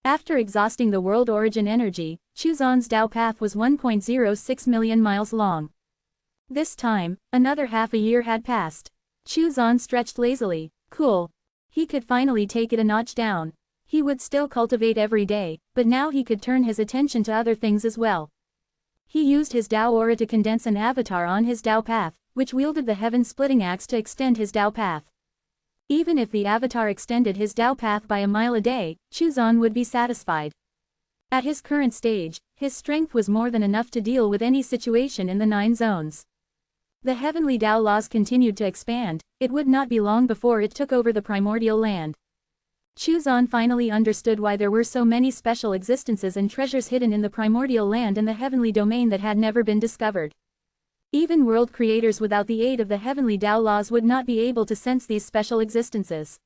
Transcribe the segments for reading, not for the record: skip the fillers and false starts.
After exhausting the world origin energy, Chuzan's Tao path was 1.06 million miles long. This time, another half a year had passed. Chuzan stretched lazily. Cool. He could finally take it a notch down. He would still cultivate every day, but now he could turn his attention to other things as well. He used his Tao aura to condense an avatar on his Tao path, which wielded the heaven-splitting axe to extend his Tao path. Even if the avatar extended his Tao path by a mile a day, Chuzan would be satisfied. At his current stage, his strength was more than enough to deal with any situation in the 9 zones. The heavenly Tao laws continued to expand. It would not be long before it took over the primordial land. Chuzan finally understood why there were so many special existences and treasures hidden in the primordial land and the heavenly domain that had never been discovered. Even world creators without the aid of the heavenly Tao laws would not be able to sense these special existences.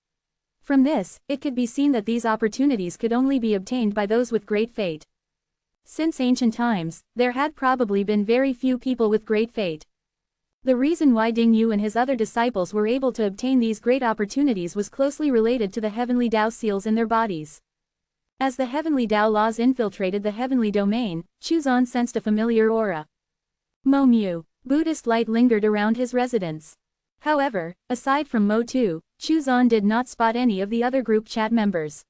From this, it could be seen that these opportunities could only be obtained by those with great fate. Since ancient times, there had probably been very few people with great fate. The reason why Ding Yu and his other disciples were able to obtain these great opportunities was closely related to the heavenly Tao seals in their bodies. As the heavenly Tao laws infiltrated the heavenly domain, Chuzan sensed a familiar aura. Mo Mu. Buddhist light lingered around his residence. However, aside from Mo Tu, Chuzan did not spot any of the other group chat members.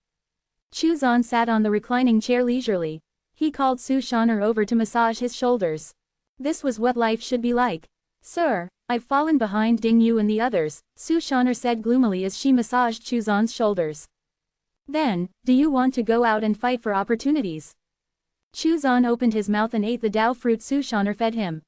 Chuzan sat on the reclining chair leisurely. He called Su Shaner over to massage his shoulders. This was what life should be like. Sir, I've fallen behind Ding Yu and the others, Su Shaner said gloomily as she massaged Chuzan's shoulders. Then, do you want to go out and fight for opportunities? Chuzan opened his mouth and ate the Tao fruit Su Shaner fed him.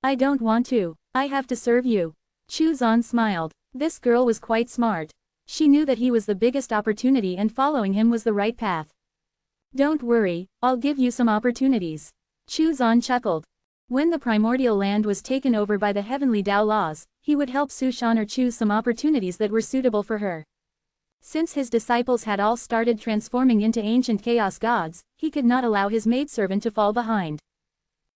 I don't want to. I have to serve you. Chuzan smiled. This girl was quite smart. She knew that he was the biggest opportunity and following him was the right path. Don't worry, I'll give you some opportunities. Chuzan chuckled. When the primordial land was taken over by the heavenly Tao laws, he would help Su Shaner choose some opportunities that were suitable for her. Since his disciples had all started transforming into ancient chaos gods, he could not allow his maidservant to fall behind.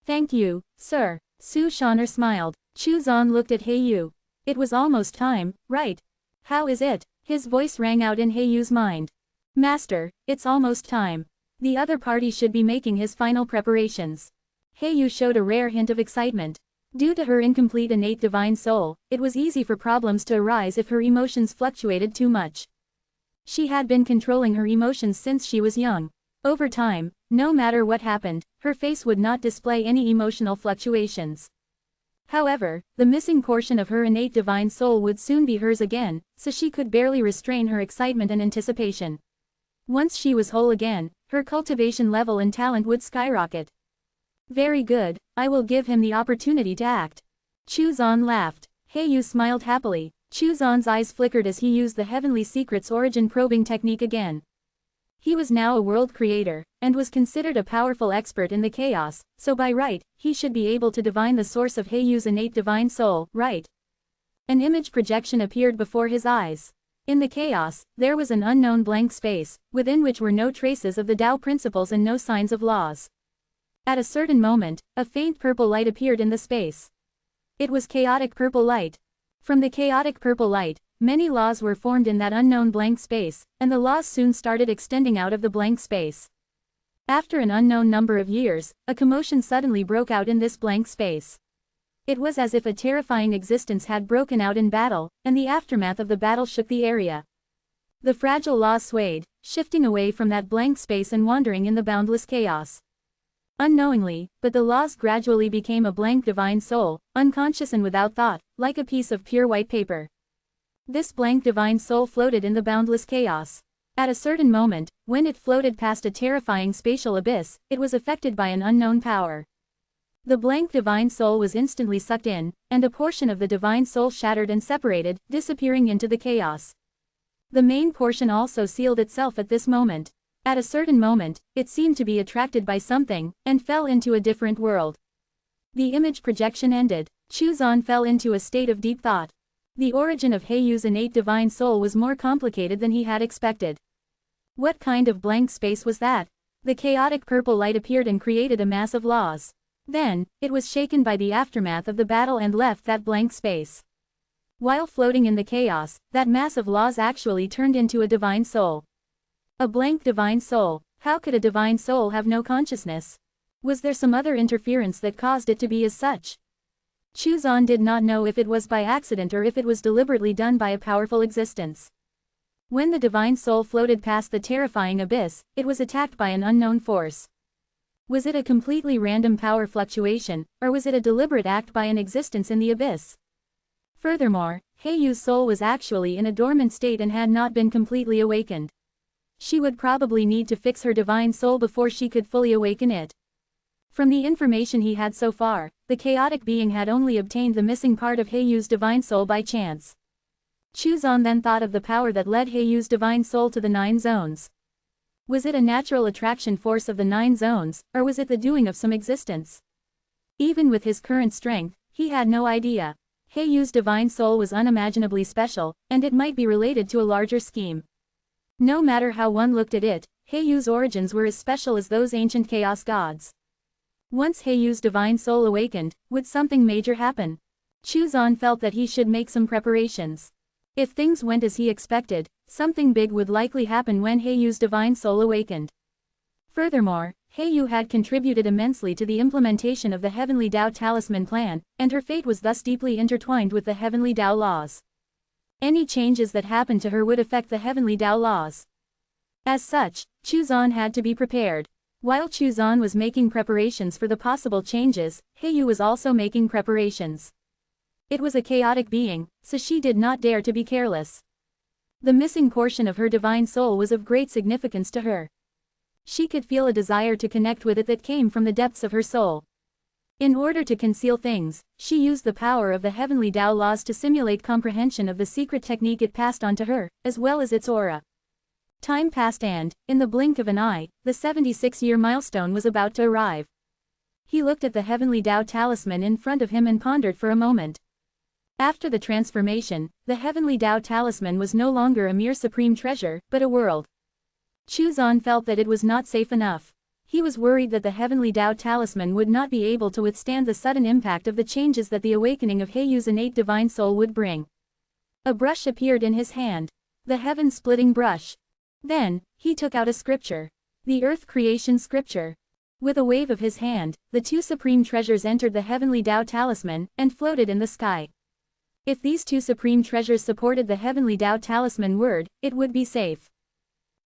Thank you, sir. Su Shaner smiled. Chuzan looked at Yu. It was almost time, right? How is it? His voice rang out in Yu's mind. Master, it's almost time. The other party should be making his final preparations. Yu showed a rare hint of excitement. Due to her incomplete innate divine soul, it was easy for problems to arise if her emotions fluctuated too much. She had been controlling her emotions since she was young. Over time, no matter what happened, her face would not display any emotional fluctuations. However, the missing portion of her innate divine soul would soon be hers again, so she could barely restrain her excitement and anticipation. Once she was whole again, her cultivation level and talent would skyrocket. Very good, I will give him the opportunity to act. Chuzan laughed. Yu smiled happily. Chuzan's eyes flickered as he used the Heavenly Secrets origin probing technique again. He was now a world creator, and was considered a powerful expert in the chaos, so by right, he should be able to divine the source of Yu's innate divine soul, right? An image projection appeared before his eyes. In the chaos, there was an unknown blank space, within which were no traces of the Tao principles and no signs of laws. At a certain moment, a faint purple light appeared in the space. It was chaotic purple light. From the chaotic purple light, many laws were formed in that unknown blank space, and the laws soon started extending out of the blank space. After an unknown number of years, a commotion suddenly broke out in this blank space. It was as if a terrifying existence had broken out in battle, and the aftermath of the battle shook the area. The fragile laws swayed, shifting away from that blank space and wandering in the boundless chaos. Unknowingly, but the laws gradually became a blank divine soul, unconscious and without thought, like a piece of pure white paper. This blank divine soul floated in the boundless chaos. At a certain moment, when it floated past a terrifying spatial abyss, it was affected by an unknown power. The blank divine soul was instantly sucked in, and a portion of the divine soul shattered and separated, disappearing into the chaos. The main portion also sealed itself at this moment. At a certain moment, it seemed to be attracted by something, and fell into a different world. The image projection ended. Chuzan fell into a state of deep thought. The origin of Yu's innate divine soul was more complicated than he had expected. What kind of blank space was that? The chaotic purple light appeared and created a mass of laws. Then, it was shaken by the aftermath of the battle and left that blank space. While floating in the chaos, that mass of laws actually turned into a divine soul. A blank divine soul. How could a divine soul have no consciousness? Was there some other interference that caused it to be as such? Chuzan did not know if it was by accident or if it was deliberately done by a powerful existence. When the divine soul floated past the terrifying abyss, it was attacked by an unknown force. Was it a completely random power fluctuation, or was it a deliberate act by an existence in the abyss? Furthermore, Heiyu's soul was actually in a dormant state and had not been completely awakened. She would probably need to fix her divine soul before she could fully awaken it. From the information he had so far, the chaotic being had only obtained the missing part of Heiyu's divine soul by chance. Chuzan then thought of the power that led Heiyu's divine soul to the 9 zones. Was it a natural attraction force of the 9 zones, or was it the doing of some existence? Even with his current strength, he had no idea. Heiyu's divine soul was unimaginably special, and it might be related to a larger scheme. No matter how one looked at it, Heiyu's origins were as special as those ancient chaos gods. Once Heiyu's divine soul awakened, would something major happen? Chuzan felt that he should make some preparations. If things went as he expected, something big would likely happen when Heiyu's divine soul awakened. Furthermore, Heiyu had contributed immensely to the implementation of the Heavenly Tao Talisman plan, and her fate was thus deeply intertwined with the Heavenly Tao laws. Any changes that happened to her would affect the Heavenly Tao laws. As such, Chuzan had to be prepared. While Chuzan was making preparations for the possible changes, Heiyu was also making preparations. It was a chaotic being, so she did not dare to be careless. The missing portion of her divine soul was of great significance to her. She could feel a desire to connect with it that came from the depths of her soul. In order to conceal things, she used the power of the Heavenly Tao laws to simulate comprehension of the secret technique it passed on to her, as well as its aura. Time passed and, in the blink of an eye, the 76-year milestone was about to arrive. He looked at the Heavenly Tao Talisman in front of him and pondered for a moment. After the transformation, the Heavenly Tao Talisman was no longer a mere supreme treasure, but a world. Chuzan felt that it was not safe enough. He was worried that the Heavenly Tao Talisman would not be able to withstand the sudden impact of the changes that the awakening of Heiyu's innate divine soul would bring. A brush appeared in his hand. The heaven-splitting brush. Then, he took out a scripture. The Earth Creation Scripture. With a wave of his hand, the 2 supreme treasures entered the Heavenly Tao Talisman, and floated in the sky. If these 2 supreme treasures supported the Heavenly Tao Talisman word, it would be safe.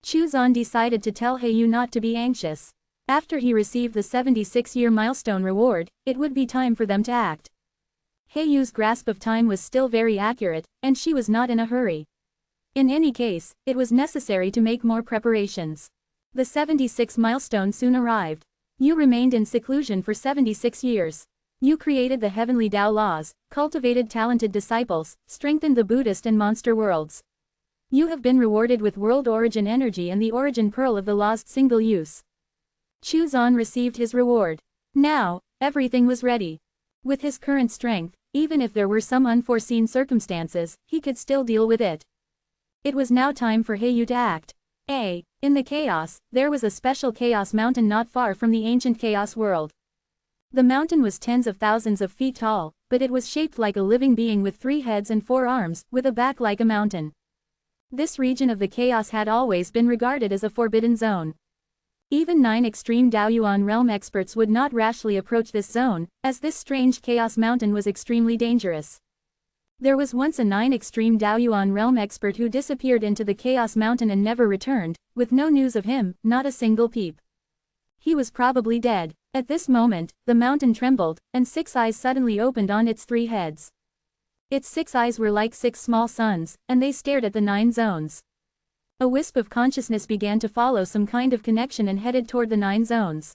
Chuzan decided to tell Heiyu not to be anxious. After he received the 76-year milestone reward, it would be time for them to act. Heiyu's grasp of time was still very accurate, and she was not in a hurry. In any case, it was necessary to make more preparations. The 76th milestone soon arrived. You remained in seclusion for 76 years. You created the Heavenly Tao laws, cultivated talented disciples, strengthened the Buddhist and monster worlds. You have been rewarded with world origin energy and the origin pearl of the law's single use. Chuzan received his reward. Now, everything was ready. With his current strength, even if there were some unforeseen circumstances, he could still deal with it. It was now time for Heiyu to act. In the chaos, there was a special chaos mountain not far from the ancient chaos world. The mountain was tens of thousands of feet tall, but it was shaped like a living being with 3 heads and 4 arms, with a back like a mountain. This region of the chaos had always been regarded as a forbidden zone. Even 9 extreme Daoyuan realm experts would not rashly approach this zone, as this strange chaos mountain was extremely dangerous. There was once a 9 extreme Daoyuan realm expert who disappeared into the Chaos Mountain and never returned, with no news of him, not a single peep. He was probably dead. At this moment, the mountain trembled, and 6 eyes suddenly opened on its 3 heads. Its 6 eyes were like 6 small suns, and they stared at the 9 zones. A wisp of consciousness began to follow some kind of connection and headed toward the 9 zones.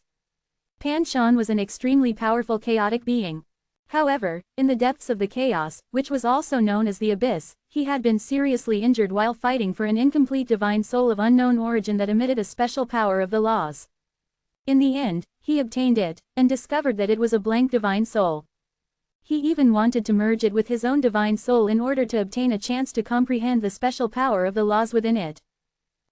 Pan Shan was an extremely powerful chaotic being. However, in the depths of the chaos, which was also known as the Abyss, he had been seriously injured while fighting for an incomplete divine soul of unknown origin that emitted a special power of the laws. In the end, he obtained it, and discovered that it was a blank divine soul. He even wanted to merge it with his own divine soul in order to obtain a chance to comprehend the special power of the laws within it.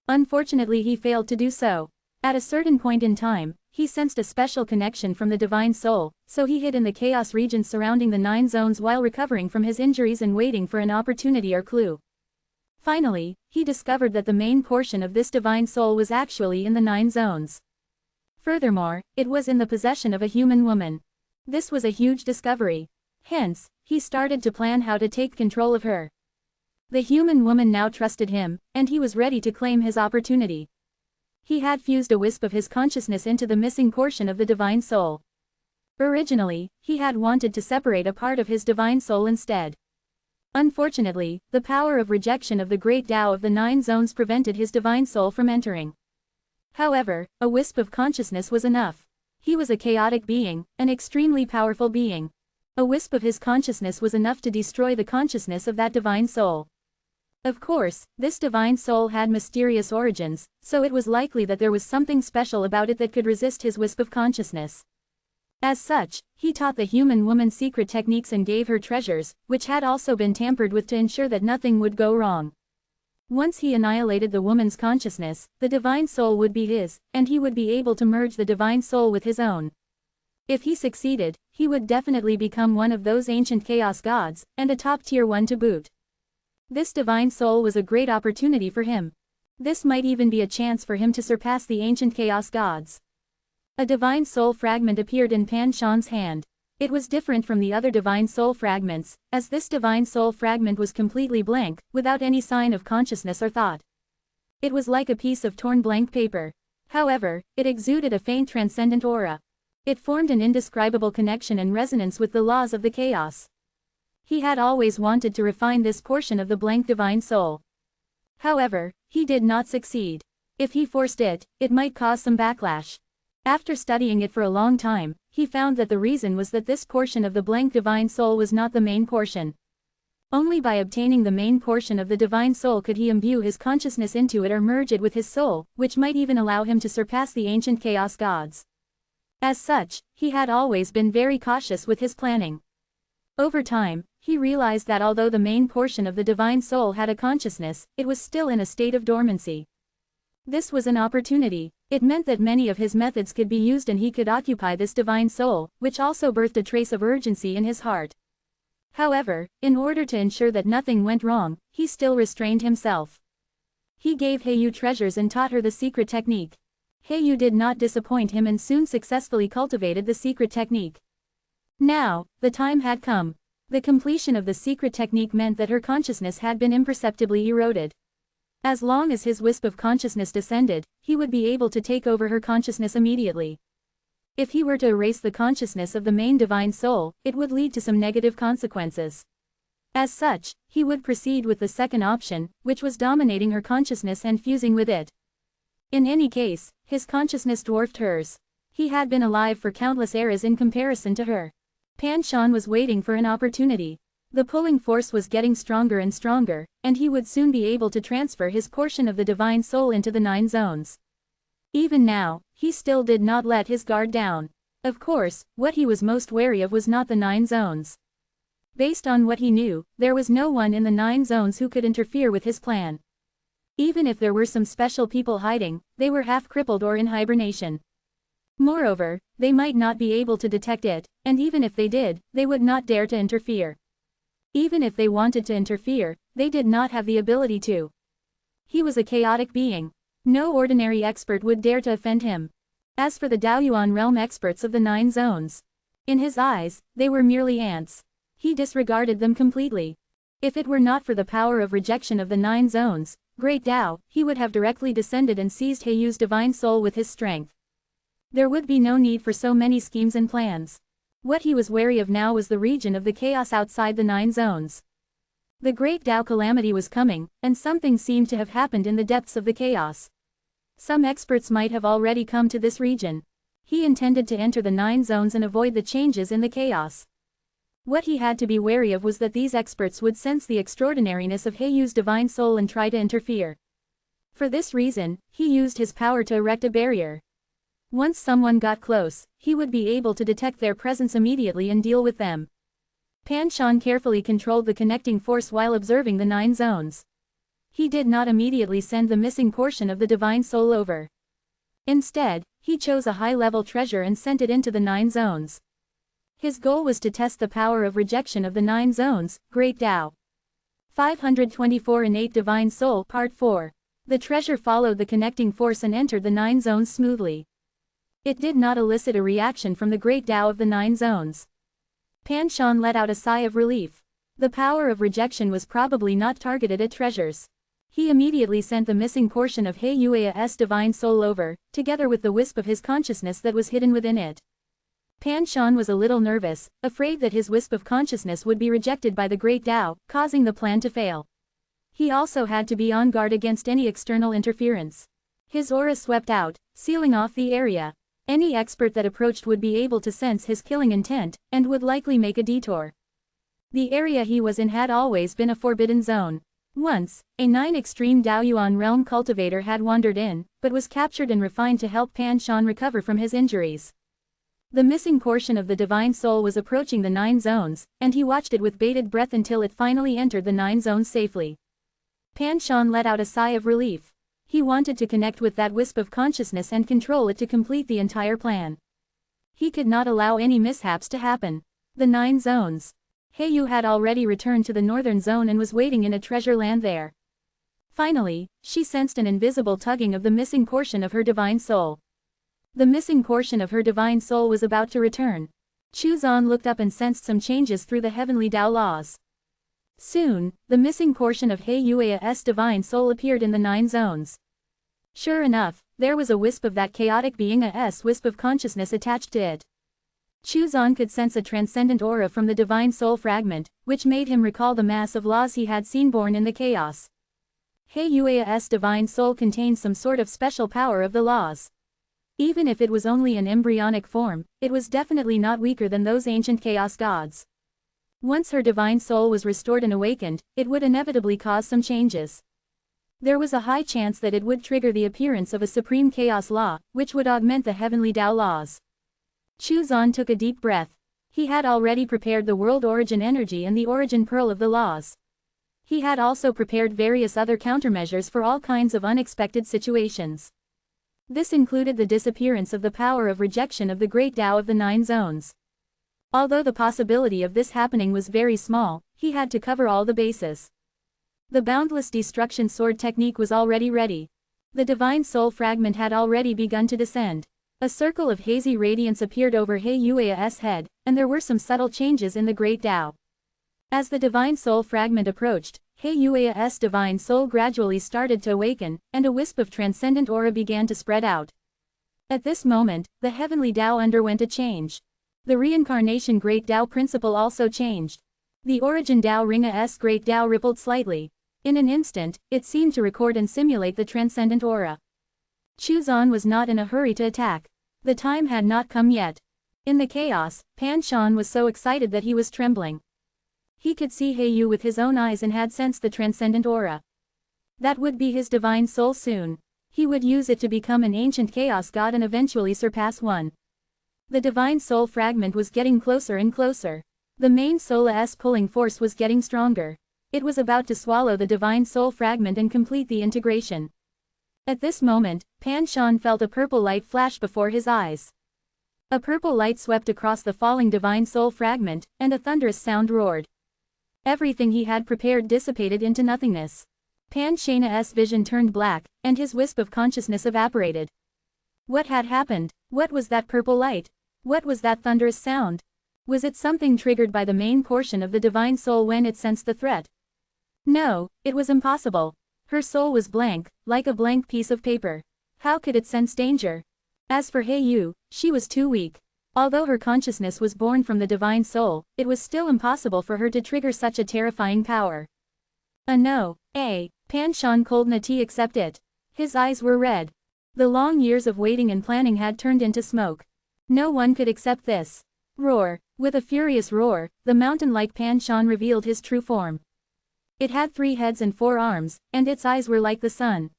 Unfortunately, he failed to do so. At a certain point in time, he sensed a special connection from the divine soul, so he hid in the chaos region surrounding the 9 zones while recovering from his injuries and waiting for an opportunity or clue. Finally, he discovered that the main portion of this divine soul was actually in the 9 zones. Furthermore, it was in the possession of a human woman. This was a huge discovery. Hence, he started to plan how to take control of her. The human woman now trusted him, and he was ready to claim his opportunity. He had fused a wisp of his consciousness into the missing portion of the divine soul. Originally, he had wanted to separate a part of his divine soul instead. Unfortunately, the power of rejection of the great Tao of the 9 zones prevented his divine soul from entering. However, a wisp of consciousness was enough. He was a chaotic being, an extremely powerful being. A wisp of his consciousness was enough to destroy the consciousness of that divine soul. Of course, this divine soul had mysterious origins, so it was likely that there was something special about it that could resist his wisp of consciousness. As such, he taught the human woman secret techniques and gave her treasures, which had also been tampered with to ensure that nothing would go wrong. Once he annihilated the woman's consciousness, the divine soul would be his, and he would be able to merge the divine soul with his own. If he succeeded, he would definitely become one of those ancient chaos gods, and a top-tier one to boot. This divine soul was a great opportunity for him. This might even be a chance for him to surpass the ancient chaos gods. A divine soul fragment appeared in Pan Shan's hand. It was different from the other divine soul fragments, as this divine soul fragment was completely blank, without any sign of consciousness or thought. It was like a piece of torn blank paper. However, it exuded a faint transcendent aura. It formed an indescribable connection and resonance with the laws of the chaos. He had always wanted to refine this portion of the blank divine soul. However, he did not succeed. If he forced it, it might cause some backlash. After studying it for a long time, he found that the reason was that this portion of the blank divine soul was not the main portion. Only by obtaining the main portion of the divine soul could he imbue his consciousness into it or merge it with his soul, which might even allow him to surpass the ancient chaos gods. As such, he had always been very cautious with his planning. Over time, he realized that although the main portion of the divine soul had a consciousness, it was still in a state of dormancy. This was an opportunity. It meant that many of his methods could be used and he could occupy this divine soul, which also birthed a trace of urgency in his heart. However, in order to ensure that nothing went wrong, he still restrained himself. He gave Heiyu treasures and taught her the secret technique. Heiyu did not disappoint him and soon successfully cultivated the secret technique. Now, the time had come. The completion of the secret technique meant that her consciousness had been imperceptibly eroded. As long as his wisp of consciousness descended, he would be able to take over her consciousness immediately. If he were to erase the consciousness of the main divine soul, it would lead to some negative consequences. As such, he would proceed with the second option, which was dominating her consciousness and fusing with it. In any case, his consciousness dwarfed hers. He had been alive for countless eras in comparison to her. Pan Shan was waiting for an opportunity. The pulling force was getting stronger and stronger, and he would soon be able to transfer his portion of the divine soul into the 9 zones. Even now, he still did not let his guard down. Of course, what he was most wary of was not the 9 zones. Based on what he knew, there was no one in the 9 zones who could interfere with his plan. Even if there were some special people hiding, they were half crippled or in hibernation. Moreover, they might not be able to detect it, and even if they did, they would not dare to interfere. Even if they wanted to interfere, they did not have the ability to. He was a chaotic being. No ordinary expert would dare to offend him. As for the Daoyuan realm experts of the 9 zones, in his eyes, they were merely ants. He disregarded them completely. If it were not for the power of rejection of the 9 zones, Great Tao, he would have directly descended and seized Heiyu's divine soul with his strength. There would be no need for so many schemes and plans. What he was wary of now was the region of the chaos outside the 9 zones. The great Tao calamity was coming, and something seemed to have happened in the depths of the chaos. Some experts might have already come to this region. He intended to enter the 9 zones and avoid the changes in the chaos. What he had to be wary of was that these experts would sense the extraordinariness of Heiyu's divine soul and try to interfere. For this reason, he used his power to erect a barrier. Once someone got close, he would be able to detect their presence immediately and deal with them. Pan Shan carefully controlled the connecting force while observing the 9 zones. He did not immediately send the missing portion of the divine soul over. Instead, he chose a high-level treasure and sent it into the 9 zones. His goal was to test the power of rejection of the 9 zones, Great Tao. 524 Innate Divine Soul Part 4. The treasure followed the connecting force and entered the 9 zones smoothly. It did not elicit a reaction from the great Tao of the 9 zones. Pan Shan let out a sigh of relief. The power of rejection was probably not targeted at treasures. He immediately sent the missing portion of He Yue's divine soul over, together with the wisp of his consciousness that was hidden within it. Pan Shan was a little nervous, afraid that his wisp of consciousness would be rejected by the great Tao, causing the plan to fail. He also had to be on guard against any external interference. His aura swept out, sealing off the area. Any expert that approached would be able to sense his killing intent, and would likely make a detour. The area he was in had always been a forbidden zone. Once, a 9 extreme Daoyuan realm cultivator had wandered in, but was captured and refined to help Pan Shan recover from his injuries. The missing portion of the divine soul was approaching the 9 zones, and he watched it with bated breath until it finally entered the 9 zones safely. Pan Shan let out a sigh of relief. He wanted to connect with that wisp of consciousness and control it to complete the entire plan. He could not allow any mishaps to happen. The 9 zones. Heiyu had already returned to the northern zone and was waiting in a treasure land there. Finally, she sensed an invisible tugging of the missing portion of her divine soul. The missing portion of her divine soul was about to return. Chu Zan looked up and sensed some changes through the heavenly Tao laws. Soon, the missing portion of He Yue's divine soul appeared in the 9 zones. Sure enough, there was a wisp of that chaotic being's wisp of consciousness attached to it. Chu Zan could sense a transcendent aura from the divine soul fragment, which made him recall the mass of laws he had seen born in the chaos. He Yue's divine soul contained some sort of special power of the laws. Even if it was only an embryonic form, it was definitely not weaker than those ancient chaos gods. Once her divine soul was restored and awakened, it would inevitably cause some changes. There was a high chance that it would trigger the appearance of a supreme chaos law, which would augment the heavenly Tao laws. Chu Zan took a deep breath. He had already prepared the world origin energy and the origin pearl of the laws. He had also prepared various other countermeasures for all kinds of unexpected situations. This included the disappearance of the power of rejection of the great Tao of the 9 zones. Although the possibility of this happening was very small, he had to cover all the bases. The boundless destruction sword technique was already ready. The divine soul fragment had already begun to descend. A circle of hazy radiance appeared over He Yue's head, and there were some subtle changes in the great Tao. As the divine soul fragment approached, He Yue's divine soul gradually started to awaken, and a wisp of transcendent aura began to spread out. At this moment, the heavenly Tao underwent a change. The reincarnation great Tao principle also changed. The origin Tao Ringa's great Tao rippled slightly. In an instant, it seemed to record and simulate the transcendent aura. Chu Zan was not in a hurry to attack. The time had not come yet. In the chaos, Pan Shan was so excited that he was trembling. He could see Heiyu with his own eyes and had sensed the transcendent aura. That would be his divine soul soon. He would use it to become an ancient chaos god and eventually surpass one. The divine soul fragment was getting closer and closer. The main soul's pulling force was getting stronger. It was about to swallow the divine soul fragment and complete the integration. At this moment, Pan Shan felt a purple light flash before his eyes. A purple light swept across the falling divine soul fragment, and a thunderous sound roared. Everything he had prepared dissipated into nothingness. Pan Shan's vision turned black, and his wisp of consciousness evaporated. What had happened? What was that purple light? What was that thunderous sound? Was it something triggered by the main portion of the divine soul when it sensed the threat? No, it was impossible. Her soul was blank, like a blank piece of paper. How could it sense danger? As for Heiyu, she was too weak. Although her consciousness was born from the divine soul, it was still impossible for her to trigger such a terrifying power. No, Pan Shan could not accept it. His eyes were red. The long years of waiting and planning had turned into smoke. No one could accept this. Roar. With a furious roar, the mountain-like Pan Shan revealed his true form. It had 3 heads and 4 arms, and its eyes were like the sun.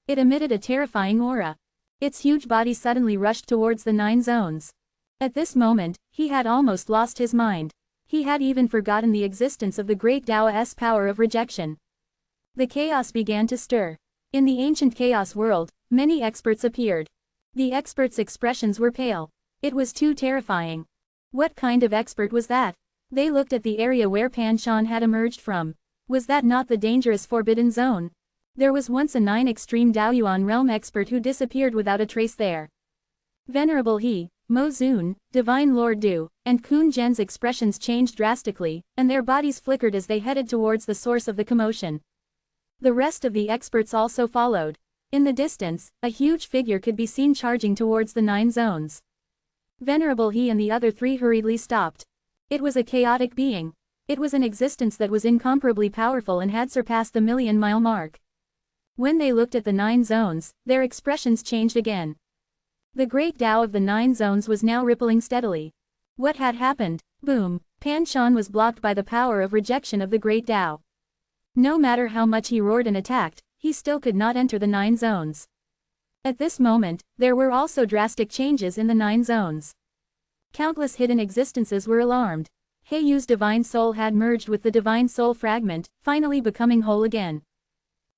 It emitted a terrifying aura. Its huge body suddenly rushed towards the 9 zones. At this moment, he had almost lost his mind. He had even forgotten the existence of the great Tao's power of rejection. The chaos began to stir. In the ancient chaos world, many experts appeared. The experts' expressions were pale. It was too terrifying. What kind of expert was that? They looked at the area where Pan Shan had emerged from. Was that not the dangerous forbidden zone? There was once a 9 extreme Daoyuan realm expert who disappeared without a trace there. Venerable He, Mo Zun, Divine Lord Du, and Kun Zhen's expressions changed drastically, and their bodies flickered as they headed towards the source of the commotion. The rest of the experts also followed. In the distance, a huge figure could be seen charging towards the 9 zones. Venerable He and the other 3 hurriedly stopped. It was a chaotic being. It was an existence that was incomparably powerful and had surpassed the million-mile mark. When they looked at the 9 zones, their expressions changed again. The great Tao of the 9 zones was now rippling steadily. What had happened? Boom! Pan Shan was blocked by the power of rejection of the great Tao. No matter how much he roared and attacked, he still could not enter the 9 zones. At this moment, there were also drastic changes in the 9 zones. Countless hidden existences were alarmed. Heiyu's divine soul had merged with the divine soul fragment, finally becoming whole again.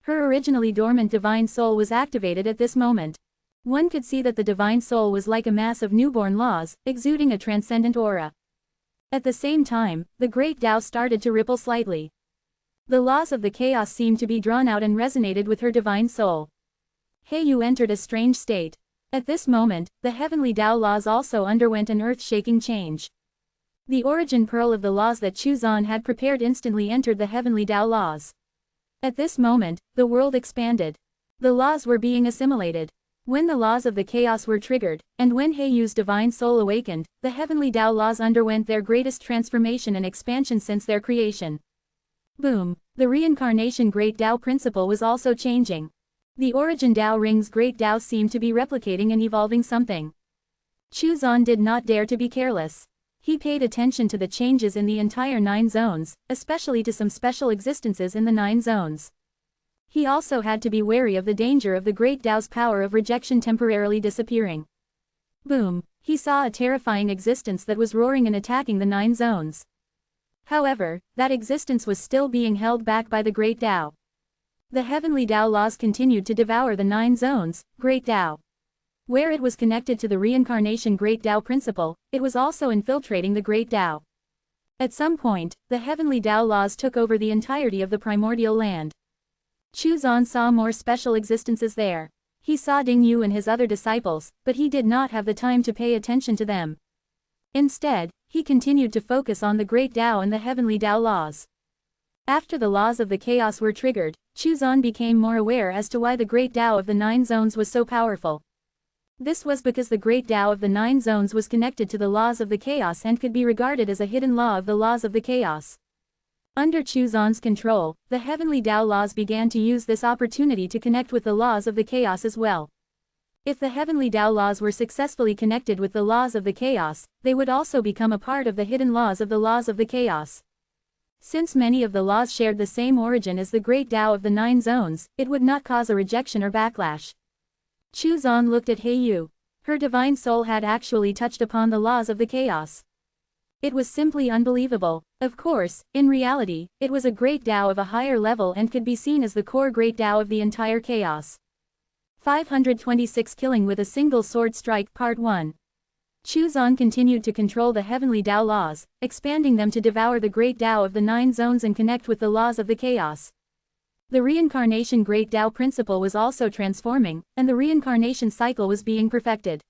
Her originally dormant divine soul was activated at this moment. One could see that the divine soul was like a mass of newborn laws, exuding a transcendent aura. At the same time, the great Tao started to ripple slightly. The laws of the chaos seemed to be drawn out and resonated with her divine soul. Heiyu entered a strange state. At this moment, the heavenly Tao laws also underwent an earth-shaking change. The origin pearl of the laws that Chuzan had prepared instantly entered the heavenly Tao laws. At this moment, the world expanded. The laws were being assimilated. When the laws of the chaos were triggered, and when Heiyu's divine soul awakened, the heavenly Tao laws underwent their greatest transformation and expansion since their creation. Boom! The reincarnation Great Tao principle was also changing. The origin Tao rings Great Tao seemed to be replicating and evolving something. Chuzan did not dare to be careless. He paid attention to the changes in the entire 9 zones, especially to some special existences in the 9 zones. He also had to be wary of the danger of the Great Tao's power of rejection temporarily disappearing. Boom! He saw a terrifying existence that was roaring and attacking the 9 zones. However, that existence was still being held back by the Great Tao. The heavenly Tao laws continued to devour the 9 zones, Great Tao. Where it was connected to the reincarnation Great Tao principle, it was also infiltrating the Great Tao. At some point, the heavenly Tao laws took over the entirety of the primordial land. Chuzan saw more special existences there. He saw Ding Yu and his other disciples, but he did not have the time to pay attention to them. Instead, he continued to focus on the Great Tao and the heavenly Tao laws. After the laws of the chaos were triggered, Chuzan became more aware as to why the Great Tao of the 9 zones was so powerful. This was because the Great Tao of the 9 zones was connected to the laws of the chaos and could be regarded as a hidden law of the laws of the chaos. Under Chuzan's control, the heavenly Tao laws began to use this opportunity to connect with the laws of the chaos as well. If the heavenly Tao laws were successfully connected with the laws of the chaos, they would also become a part of the hidden laws of the chaos. Since many of the laws shared the same origin as the Great Tao of the 9 zones, it would not cause a rejection or backlash. Chuzan looked at Heiyu. Her divine soul had actually touched upon the laws of the chaos. It was simply unbelievable. Of course, in reality, it was a Great Tao of a higher level and could be seen as the core Great Tao of the entire chaos. 526 Killing with a Single Sword Strike Part 1. Chuzan continued to control the heavenly Tao laws, expanding them to devour the Great Tao of the 9 zones and connect with the laws of the chaos. The reincarnation Great Tao principle was also transforming, and the reincarnation cycle was being perfected.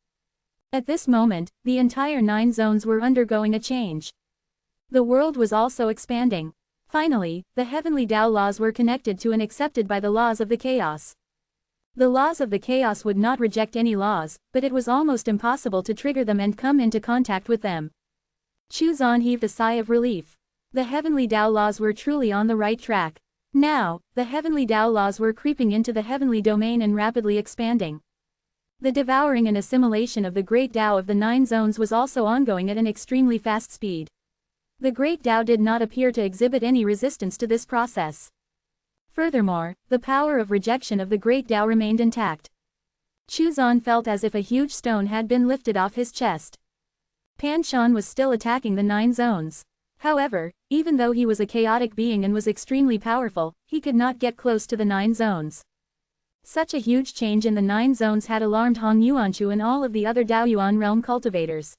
At this moment, the entire 9 zones were undergoing a change. The world was also expanding. Finally, the heavenly Tao laws were connected to and accepted by the laws of the chaos. The laws of the chaos would not reject any laws, but it was almost impossible to trigger them and come into contact with them. Chuzan heaved a sigh of relief. The heavenly Tao laws were truly on the right track. Now, the heavenly Tao laws were creeping into the heavenly domain and rapidly expanding. The devouring and assimilation of the Great Tao of the 9 zones was also ongoing at an extremely fast speed. The Great Tao did not appear to exhibit any resistance to this process. Furthermore, the power of rejection of the Great Tao remained intact. Chuzan felt as if a huge stone had been lifted off his chest. Pan Shan was still attacking the 9 zones. However, even though he was a chaotic being and was extremely powerful, he could not get close to the 9 zones. Such a huge change in the 9 zones had alarmed Hong Yuanchu and all of the other Daoyuan realm cultivators.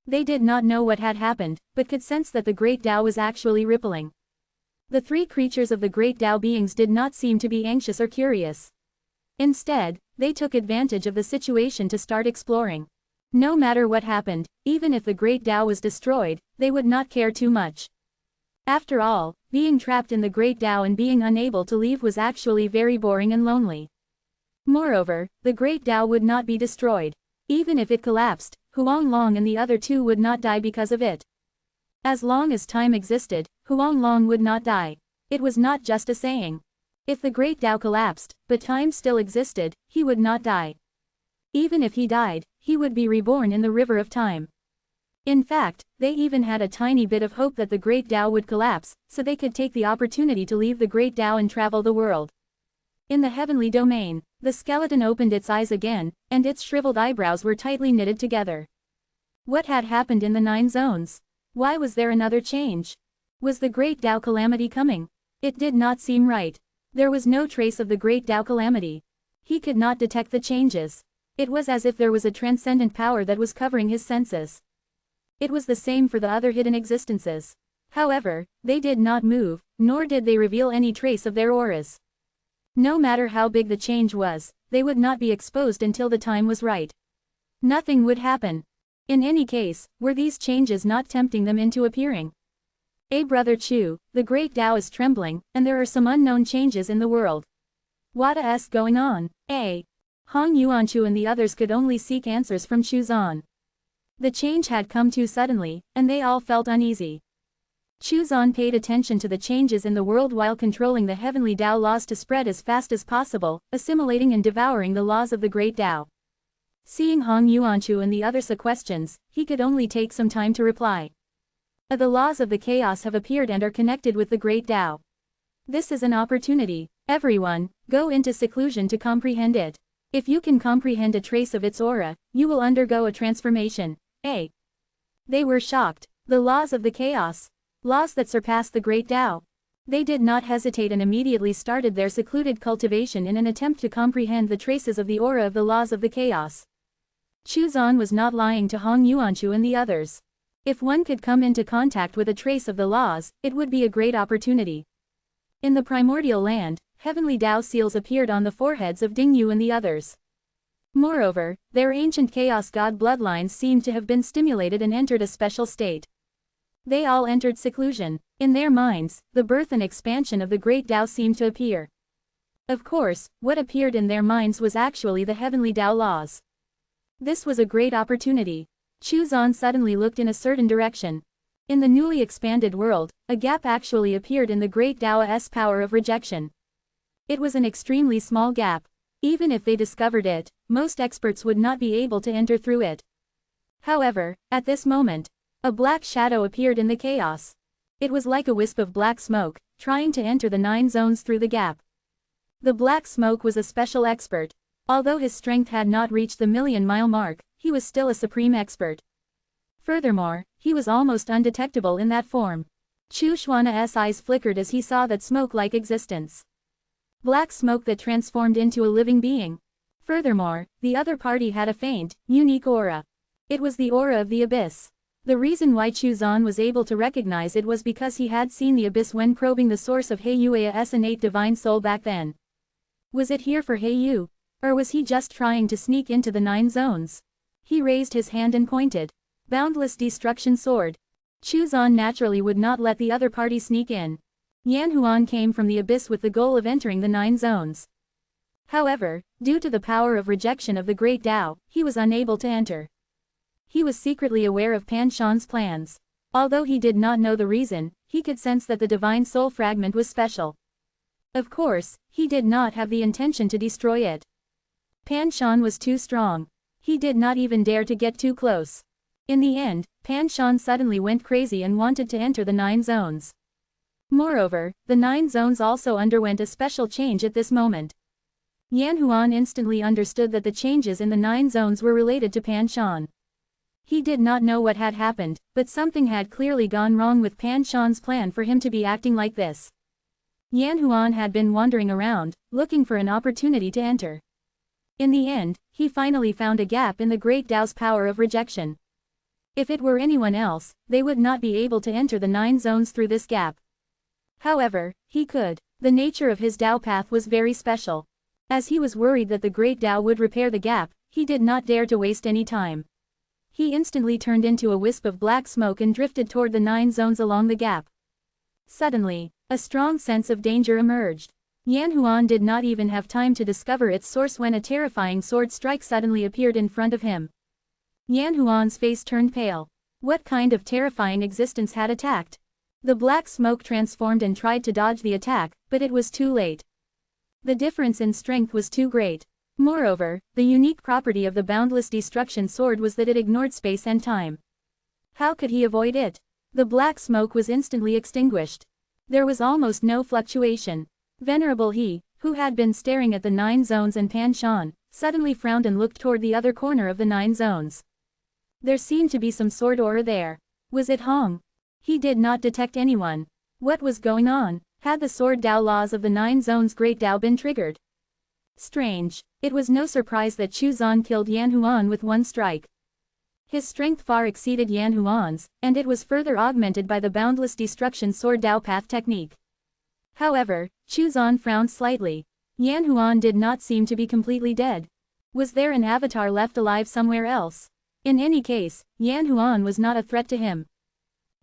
They did not know what had happened, but could sense that the Great Tao was actually rippling. The three creatures of the great Tao beings did not seem to be anxious or curious. Instead, they took advantage of the situation to start exploring. No matter what happened, even if the great Tao was destroyed, they would not care too much. After all, being trapped in the great Tao and being unable to leave was actually very boring and lonely. Moreover, the great Tao would not be destroyed. Even if it collapsed, Huang Long and the other two would not die because of it. As long as time existed, Huang Long would not die. It was not just a saying. If the great Tao collapsed, but time still existed, he would not die. Even if he died, he would be reborn in the river of time. In fact, they even had a tiny bit of hope that the great Tao would collapse, so they could take the opportunity to leave the great Tao and travel the world. In the heavenly domain, the skeleton opened its eyes again, and its shriveled eyebrows were tightly knitted together. What had happened in the 9 zones? Why was there another change? Was the great Tao calamity coming? It did not seem right. There was no trace of the great Tao calamity. He could not detect the changes. It was as if there was a transcendent power that was covering his senses. It was the same for the other hidden existences. However, they did not move, nor did they reveal any trace of their auras. No matter how big the change was, they would not be exposed until the time was right. Nothing would happen. In any case, were these changes not tempting them into appearing? Brother Chu, the great Tao is trembling, and there are some unknown changes in the world. What's going on? Hong Yuanchu and the others could only seek answers from Chu Zan. The change had come too suddenly, and they all felt uneasy. Chu Zan paid attention to the changes in the world while controlling the heavenly Tao laws to spread as fast as possible, assimilating and devouring the laws of the great Tao. Seeing Hong Yuanchu and the others questions, he could only take some time to reply. The laws of the chaos have appeared and are connected with the great Tao. This is an opportunity. Everyone, go into seclusion to comprehend it. If you can comprehend a trace of its aura, you will undergo a transformation. They were shocked. The laws of the chaos. Laws that surpass the great Tao. They did not hesitate and immediately started their secluded cultivation in an attempt to comprehend the traces of the aura of the laws of the chaos. Chu Zan was not lying to Hong Yuanchu and the others. If one could come into contact with a trace of the laws, it would be a great opportunity. In the primordial land, heavenly Tao seals appeared on the foreheads of Ding Yu and the others. Moreover, their ancient chaos god bloodlines seemed to have been stimulated and entered a special state. They all entered seclusion. In their minds, the birth and expansion of the great Tao seemed to appear. Of course, what appeared in their minds was actually the heavenly Tao laws. This was a great opportunity. Chu Zan suddenly looked in a certain direction. In the newly expanded world, a gap actually appeared in the great Tao's power of rejection. It was an extremely small gap. Even if they discovered it, most experts would not be able to enter through it. However, at this moment, a black shadow appeared in the chaos. It was like a wisp of black smoke, trying to enter the 9 zones through the gap. The black smoke was a special expert. Although his strength had not reached the 1,000,000-mile mark, he was still a supreme expert. Furthermore, he was almost undetectable in that form. Chu Xuana's eyes flickered as he saw that smoke-like existence. Black smoke that transformed into a living being. Furthermore, the other party had a faint, unique aura. It was the aura of the abyss. The reason why Chu Zan was able to recognize it was because he had seen the abyss when probing the source of Heiyua's innate divine soul back then. Was it here for Heiyu? Or was he just trying to sneak into the 9 zones? He raised his hand and pointed. Boundless destruction sword. Chu Zan naturally would not let the other party sneak in. Yan Huan came from the abyss with the goal of entering the 9 zones. However, due to the power of rejection of the great Tao, he was unable to enter. He was secretly aware of Pan Shan's plans. Although he did not know the reason, he could sense that the divine soul fragment was special. Of course, he did not have the intention to destroy it. Pan Shan was too strong. He did not even dare to get too close. In the end, Pan Shan suddenly went crazy and wanted to enter the 9 zones. Moreover, the 9 zones also underwent a special change at this moment. Yan Huan instantly understood that the changes in the 9 zones were related to Pan Shan. He did not know what had happened, but something had clearly gone wrong with Pan Shan's plan for him to be acting like this. Yan Huan had been wandering around, looking for an opportunity to enter. In the end, he finally found a gap in the great Tao's power of rejection. If it were anyone else, they would not be able to enter the 9 zones through this gap. However, he could. The nature of his Tao path was very special. As he was worried that the great Tao would repair the gap, he did not dare to waste any time. He instantly turned into a wisp of black smoke and drifted toward the 9 zones along the gap. Suddenly, a strong sense of danger emerged. Yan Huan did not even have time to discover its source when a terrifying sword strike suddenly appeared in front of him. Yan Huan's face turned pale. What kind of terrifying existence had attacked? The black smoke transformed and tried to dodge the attack, but it was too late. The difference in strength was too great. Moreover, the unique property of the boundless destruction sword was that it ignored space and time. How could he avoid it? The black smoke was instantly extinguished. There was almost no fluctuation. Venerable he, who had been staring at the 9 zones and Pan Shan, suddenly frowned and looked toward the other corner of the 9 zones. There seemed to be some sword aura there. Was it Hong? He did not detect anyone. What was going on? Had the sword Tao laws of the 9 zones Great Tao been triggered? Strange. It was no surprise that Chu Zan killed Yan Huan with one strike. His strength far exceeded Yan Huan's, and it was further augmented by the boundless destruction sword Tao path technique. However, Chu Zan frowned slightly. Yan Huan did not seem to be completely dead. Was there an avatar left alive somewhere else? In any case, Yan Huan was not a threat to him.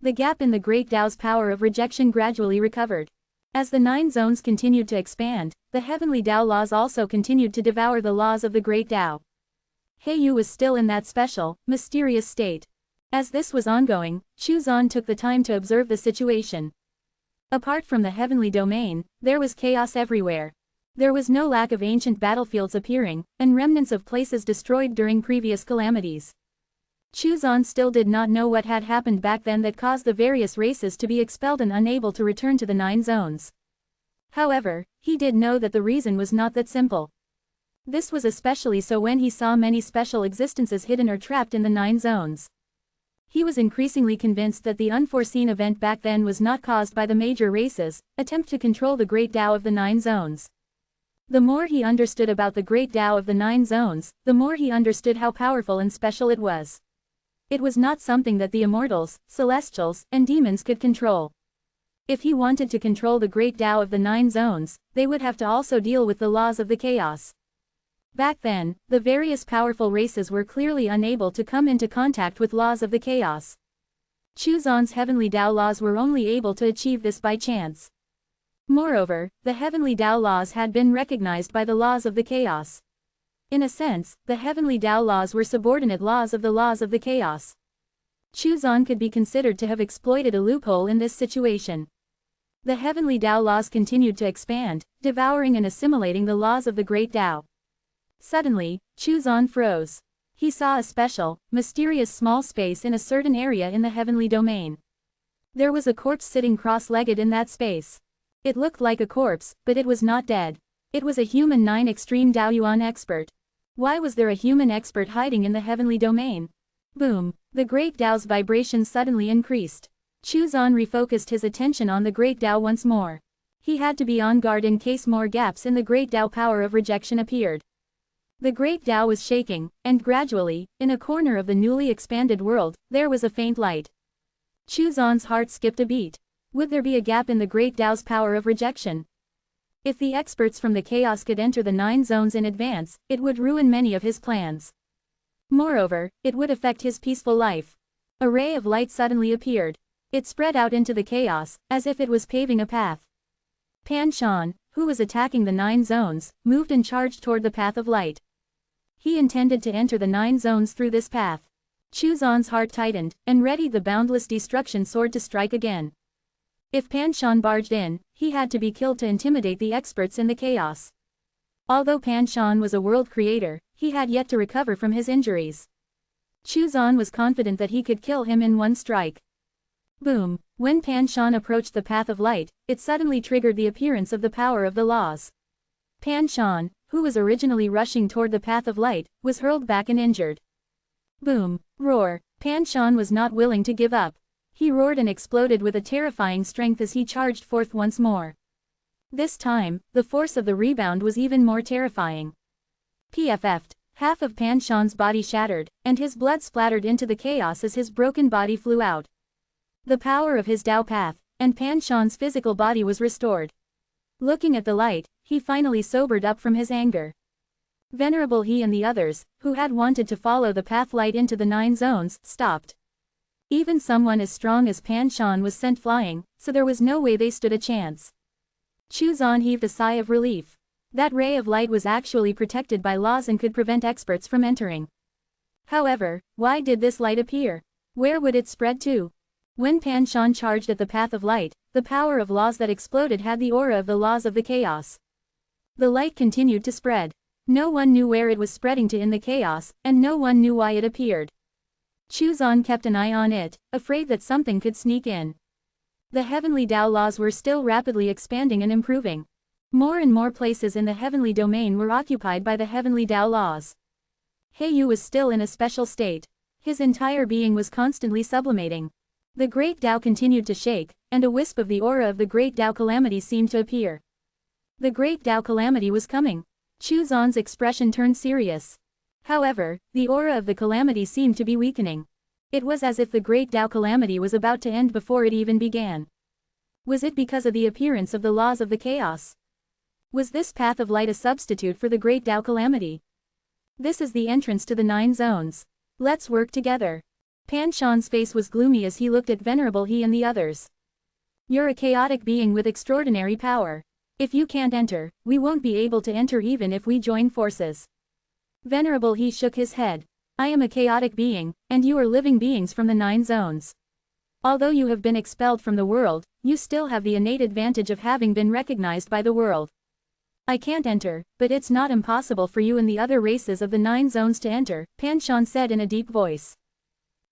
The gap in the Great Tao's power of rejection gradually recovered. As the 9 zones continued to expand, the heavenly Tao laws also continued to devour the laws of the Great Tao. Heiyu was still in that special, mysterious state. As this was ongoing, Chu Zan took the time to observe the situation. Apart from the heavenly domain, there was chaos everywhere. There was no lack of ancient battlefields appearing, and remnants of places destroyed during previous calamities. Chu Zan still did not know what had happened back then that caused the various races to be expelled and unable to return to the 9 zones. However, he did know that the reason was not that simple. This was especially so when he saw many special existences hidden or trapped in the 9 zones. He was increasingly convinced that the unforeseen event back then was not caused by the major races' attempt to control the Great Tao of the 9 zones. The more he understood about the Great Tao of the 9 zones, the more he understood how powerful and special it was. It was not something that the immortals, celestials, and demons could control. If he wanted to control the Great Tao of the 9 zones, they would have to also deal with the laws of the chaos. Back then, the various powerful races were clearly unable to come into contact with laws of the chaos. Chu Zan's heavenly Tao laws were only able to achieve this by chance. Moreover, the heavenly Tao laws had been recognized by the laws of the chaos. In a sense, the heavenly Tao laws were subordinate laws of the chaos. Chu Zan could be considered to have exploited a loophole in this situation. The heavenly Tao laws continued to expand, devouring and assimilating the laws of the Great Tao. Suddenly, Chu Zan froze. He saw a special, mysterious small space in a certain area in the heavenly domain. There was a corpse sitting cross-legged in that space. It looked like a corpse, but it was not dead. It was a human 9 extreme Daoyuan expert. Why was there a human expert hiding in the heavenly domain? Boom! The Great Tao's vibration suddenly increased. Chu Zan refocused his attention on the Great Tao once more. He had to be on guard in case more gaps in the Great Tao power of rejection appeared. The Great Tao was shaking, and gradually, in a corner of the newly expanded world, there was a faint light. Chu Zan's heart skipped a beat. Would there be a gap in the Great Tao's power of rejection? If the experts from the chaos could enter the 9 zones in advance, it would ruin many of his plans. Moreover, it would affect his peaceful life. A ray of light suddenly appeared. It spread out into the chaos, as if it was paving a path. Pan Shan, who was attacking the 9 zones, moved and charged toward the path of light. He intended to enter the 9 zones through this path. Chu Zan's heart tightened, and readied the boundless destruction sword to strike again. If Pan Shan barged in, he had to be killed to intimidate the experts in the chaos. Although Pan Shan was a world creator, he had yet to recover from his injuries. Chu Zan was confident that he could kill him in one strike. Boom! When Pan Shan approached the path of light, it suddenly triggered the appearance of the power of the laws. Pan Shan, who was originally rushing toward the path of light, was hurled back and injured. Boom! Roar! Pan Shan was not willing to give up. He roared and exploded with a terrifying strength as he charged forth once more. This time, the force of the rebound was even more terrifying. PFF'd. Half of Pan Shan's body shattered, and his blood splattered into the chaos as his broken body flew out. The power of his Tao path, and Pan Shan's physical body was restored. Looking at the light, he finally sobered up from his anger. Venerable he and the others, who had wanted to follow the path light into the 9 zones, stopped. Even someone as strong as Pan Shan was sent flying, so there was no way they stood a chance. Chuzan heaved a sigh of relief. That ray of light was actually protected by laws and could prevent experts from entering. However, why did this light appear? Where would it spread to? When Pan Shan charged at the path of light, the power of laws that exploded had the aura of the laws of the chaos. The light continued to spread. No one knew where it was spreading to in the chaos, and no one knew why it appeared. Chuzan kept an eye on it, afraid that something could sneak in. The heavenly Tao laws were still rapidly expanding and improving. More and more places in the heavenly domain were occupied by the heavenly Tao laws. Heiyu was still in a special state. His entire being was constantly sublimating. The great Tao continued to shake, and a wisp of the aura of the great Tao calamity seemed to appear. The great Tao calamity was coming. Chuzan's expression turned serious. However, the aura of the calamity seemed to be weakening. It was as if the great Tao calamity was about to end before it even began. Was it because of the appearance of the laws of the chaos? Was this path of light a substitute for the great Tao calamity? This is the entrance to the 9 zones. Let's work together. Pan Shan's face was gloomy as he looked at Venerable he and the others. You're a chaotic being with extraordinary power. If you can't enter, we won't be able to enter even if we join forces. Venerable he shook his head. I am a chaotic being, and you are living beings from the 9 zones. Although you have been expelled from the world, you still have the innate advantage of having been recognized by the world. I can't enter, but it's not impossible for you and the other races of the 9 zones to enter, Pan Shan said in a deep voice.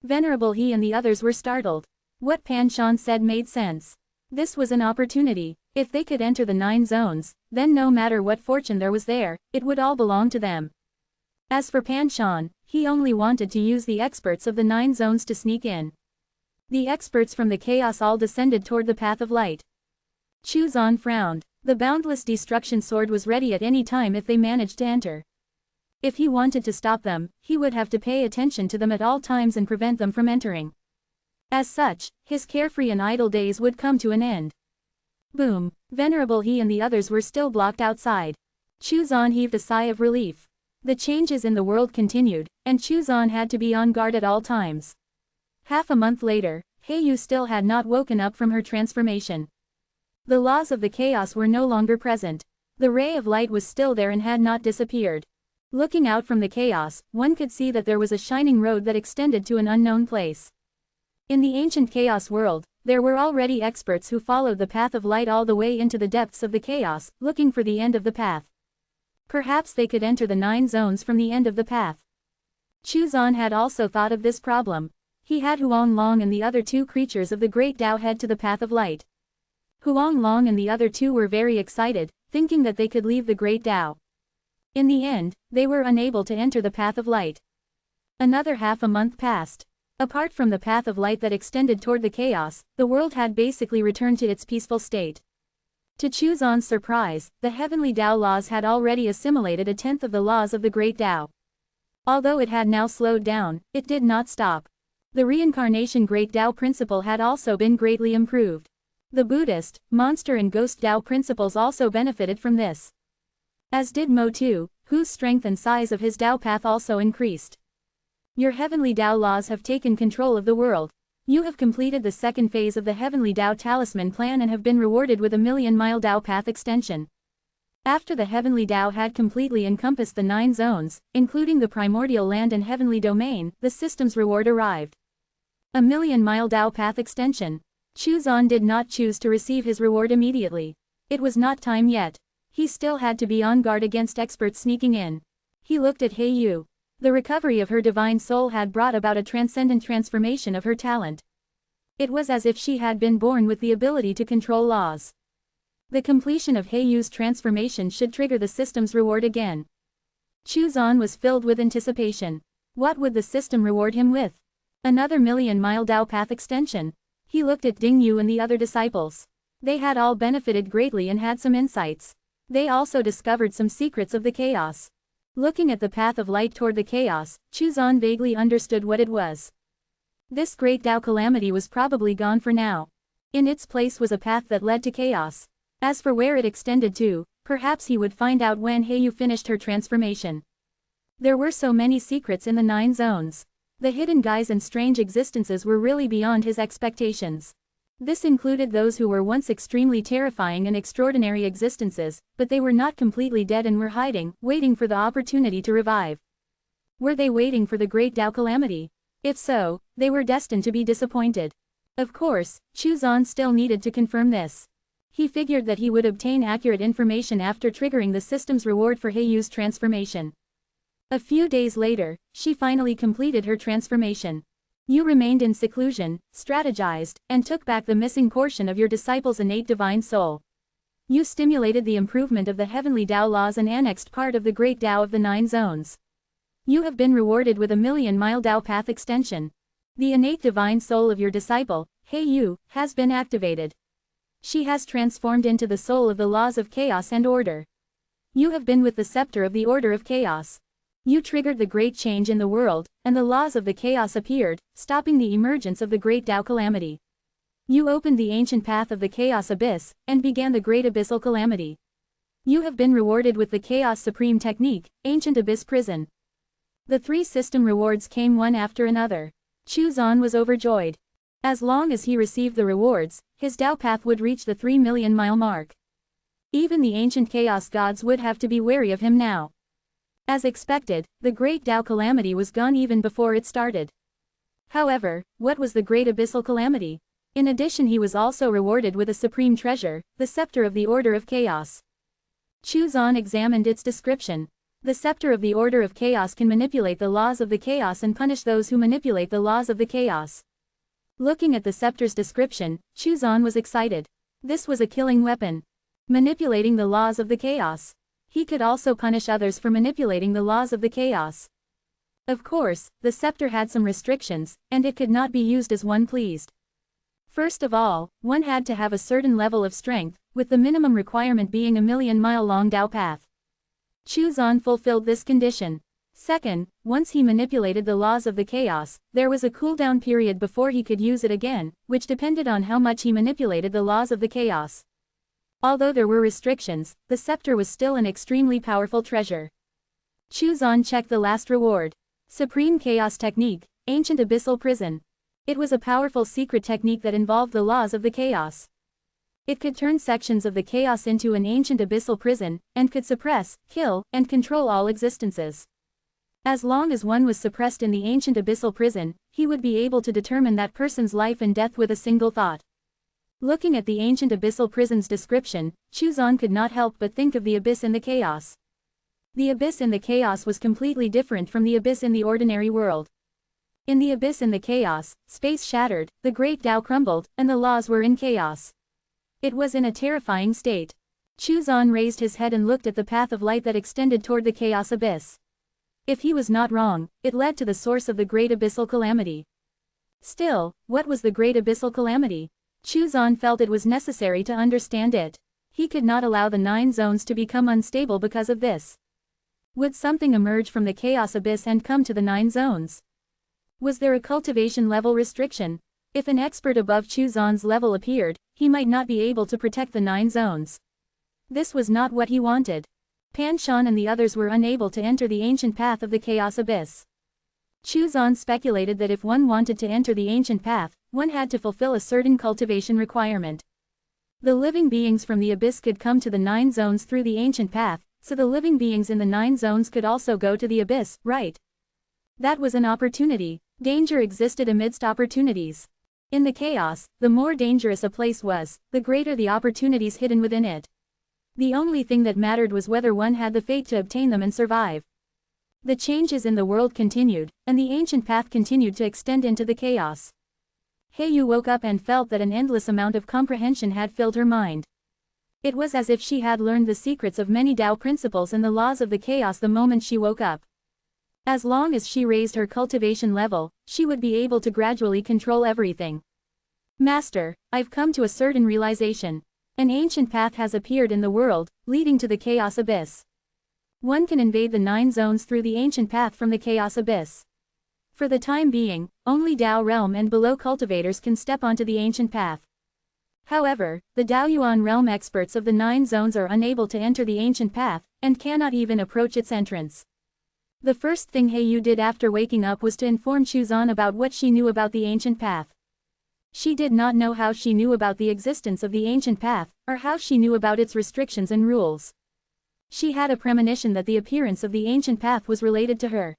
Venerable he and the others were startled. What Pan Shan said made sense. This was an opportunity. If they could enter the 9 zones, then no matter what fortune there was there, it would all belong to them. As for Pan Shan, he only wanted to use the experts of the 9 zones to sneak in. The experts from the chaos all descended toward the path of light. Chuzan frowned. The boundless destruction sword was ready at any time if they managed to enter. If he wanted to stop them, he would have to pay attention to them at all times and prevent them from entering. As such, his carefree and idle days would come to an end. Boom! Venerable he and the others were still blocked outside. Chuzan heaved a sigh of relief. The changes in the world continued, and Chuzan had to be on guard at all times. Half a month later, Heiyu still had not woken up from her transformation. The laws of the chaos were no longer present. The ray of light was still there and had not disappeared. Looking out from the chaos, one could see that there was a shining road that extended to an unknown place. In the ancient chaos world, there were already experts who followed the path of light all the way into the depths of the chaos, looking for the end of the path. Perhaps they could enter the 9 zones from the end of the path. Chuzan had also thought of this problem. He had Huang Long and the other 2 creatures of the great Tao head to the path of light. Huang Long and the other 2 were very excited, thinking that they could leave the great Tao. In the end, they were unable to enter the path of light. Another half a month passed. Apart from the path of light that extended toward the chaos, the world had basically returned to its peaceful state. To Chuzan's surprise, the heavenly Tao laws had already assimilated a tenth of the laws of the great Tao. Although it had now slowed down, it did not stop. The reincarnation great Tao principle had also been greatly improved. The Buddhist, monster and ghost Tao principles also benefited from this. As did Mo too, whose strength and size of his Tao path also increased. Your heavenly Tao laws have taken control of the world. You have completed the second phase of the heavenly Tao talisman plan and have been rewarded with a 1,000,000-mile Tao path extension. After the heavenly Tao had completely encompassed the 9 zones, including the primordial land and heavenly domain, the system's reward arrived. A 1,000,000-mile Tao path extension. Chuzan did not choose to receive his reward immediately. It was not time yet. He still had to be on guard against experts sneaking in. He looked at Heiyu. The recovery of her divine soul had brought about a transcendent transformation of her talent. It was as if she had been born with the ability to control laws. The completion of Heiyu's transformation should trigger the system's reward again. Chuzan was filled with anticipation. What would the system reward him with? Another 1,000,000-mile Tao path extension. He looked at Ding Yu and the other disciples. They had all benefited greatly and had some insights. They also discovered some secrets of the chaos. Looking at the path of light toward the chaos, Chuzan vaguely understood what it was. This great Tao calamity was probably gone for now. In its place was a path that led to chaos. As for where it extended to, perhaps he would find out when Heiyu finished her transformation. There were so many secrets in the 9 zones. The hidden guise and strange existences were really beyond his expectations. This included those who were once extremely terrifying and extraordinary existences, but they were not completely dead and were hiding, waiting for the opportunity to revive. Were they waiting for the great Tao calamity? If so, they were destined to be disappointed. Of course, Chuzan still needed to confirm this. He figured that he would obtain accurate information after triggering the system's reward for Heiyu's transformation. A few days later, she finally completed her transformation. You remained in seclusion, strategized, and took back the missing portion of your disciple's innate divine soul. You stimulated the improvement of the heavenly Tao laws and annexed part of the great Tao of the 9 zones. You have been rewarded with a 1,000,000-mile Tao path extension. The innate divine soul of your disciple, Heiyu, has been activated. She has transformed into the soul of the laws of chaos and order. You have been with the scepter of the order of chaos. You triggered the great change in the world, and the laws of the chaos appeared, stopping the emergence of the great Tao calamity. You opened the ancient path of the chaos abyss, and began the great abyssal calamity. You have been rewarded with the chaos supreme technique, ancient abyss prison. The 3 system rewards came one after another. Chuzan was overjoyed. As long as he received the rewards, his Tao path would reach the 3,000,000-mile mark. Even the ancient chaos gods would have to be wary of him now. As expected, the great Tao calamity was gone even before it started. However, what was the great abyssal calamity? In addition, he was also rewarded with a supreme treasure, the scepter of the order of chaos. Chuzan examined its description. The scepter of the order of chaos can manipulate the laws of the chaos and punish those who manipulate the laws of the chaos. Looking at the scepter's description, Chuzan was excited. This was a killing weapon. Manipulating the laws of the chaos. He could also punish others for manipulating the laws of the chaos. Of course, the scepter had some restrictions, and it could not be used as one pleased. First of all, one had to have a certain level of strength, with the minimum requirement being a 1,000,000-mile-long Tao path. Chuzan fulfilled this condition. Second, once he manipulated the laws of the chaos, there was a cooldown period before he could use it again, which depended on how much he manipulated the laws of the chaos. Although there were restrictions, the scepter was still an extremely powerful treasure. Chuzan checked the last reward. Supreme Chaos Technique, Ancient Abyssal Prison. It was a powerful secret technique that involved the laws of the chaos. It could turn sections of the chaos into an ancient abyssal prison, and could suppress, kill, and control all existences. As long as one was suppressed in the ancient abyssal prison, he would be able to determine that person's life and death with a single thought. Looking at the ancient abyssal prison's description, Chuzan could not help but think of the abyss in the chaos. The abyss in the chaos was completely different from the abyss in the ordinary world. In the abyss in the chaos, space shattered, the great Tao crumbled, and the laws were in chaos. It was in a terrifying state. Chuzan raised his head and looked at the path of light that extended toward the chaos abyss. If he was not wrong, it led to the source of the great abyssal calamity. Still, what was the great abyssal calamity? Chuzan felt it was necessary to understand it. He could not allow the 9 zones to become unstable because of this. Would something emerge from the chaos abyss and come to the 9 zones? Was there a cultivation level restriction? If an expert above Chuzan's level appeared, he might not be able to protect the 9 zones. This was not what he wanted. Pan Shan and the others were unable to enter the ancient path of the chaos abyss. Chuzan speculated that if one wanted to enter the ancient path, one had to fulfill a certain cultivation requirement. The living beings from the abyss could come to the 9 zones through the ancient path, so the living beings in the 9 zones could also go to the abyss, right? That was an opportunity. Danger existed amidst opportunities. In the chaos, the more dangerous a place was, the greater the opportunities hidden within it. The only thing that mattered was whether one had the fate to obtain them and survive. The changes in the world continued, and the ancient path continued to extend into the chaos. Heiyu woke up and felt that an endless amount of comprehension had filled her mind. It was as if she had learned the secrets of many Tao principles and the laws of the chaos the moment she woke up. As long as she raised her cultivation level, she would be able to gradually control everything. Master, I've come to a certain realization. An ancient path has appeared in the world, leading to the chaos abyss. One can invade the 9 zones through the ancient path from the chaos abyss. For the time being, only Tao realm and below cultivators can step onto the ancient path. However, the Daoyuan realm experts of the 9 zones are unable to enter the ancient path, and cannot even approach its entrance. The first thing Heiyu did after waking up was to inform Chuzan about what she knew about the ancient path. She did not know how she knew about the existence of the ancient path, or how she knew about its restrictions and rules. She had a premonition that the appearance of the ancient path was related to her.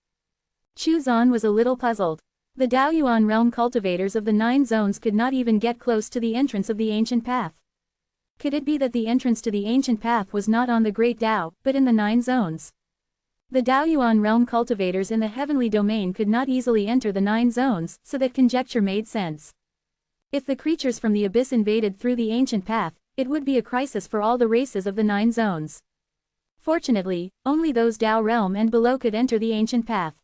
Chuzan was a little puzzled. The Daoyuan realm cultivators of the 9 zones could not even get close to the entrance of the ancient path. Could it be that the entrance to the ancient path was not on the Great Dao, but in the 9 zones? The Daoyuan realm cultivators in the heavenly domain could not easily enter the 9 zones, so that conjecture made sense. If the creatures from the abyss invaded through the ancient path, it would be a crisis for all the races of the 9 zones. Fortunately, only those Dao realm and below could enter the ancient path.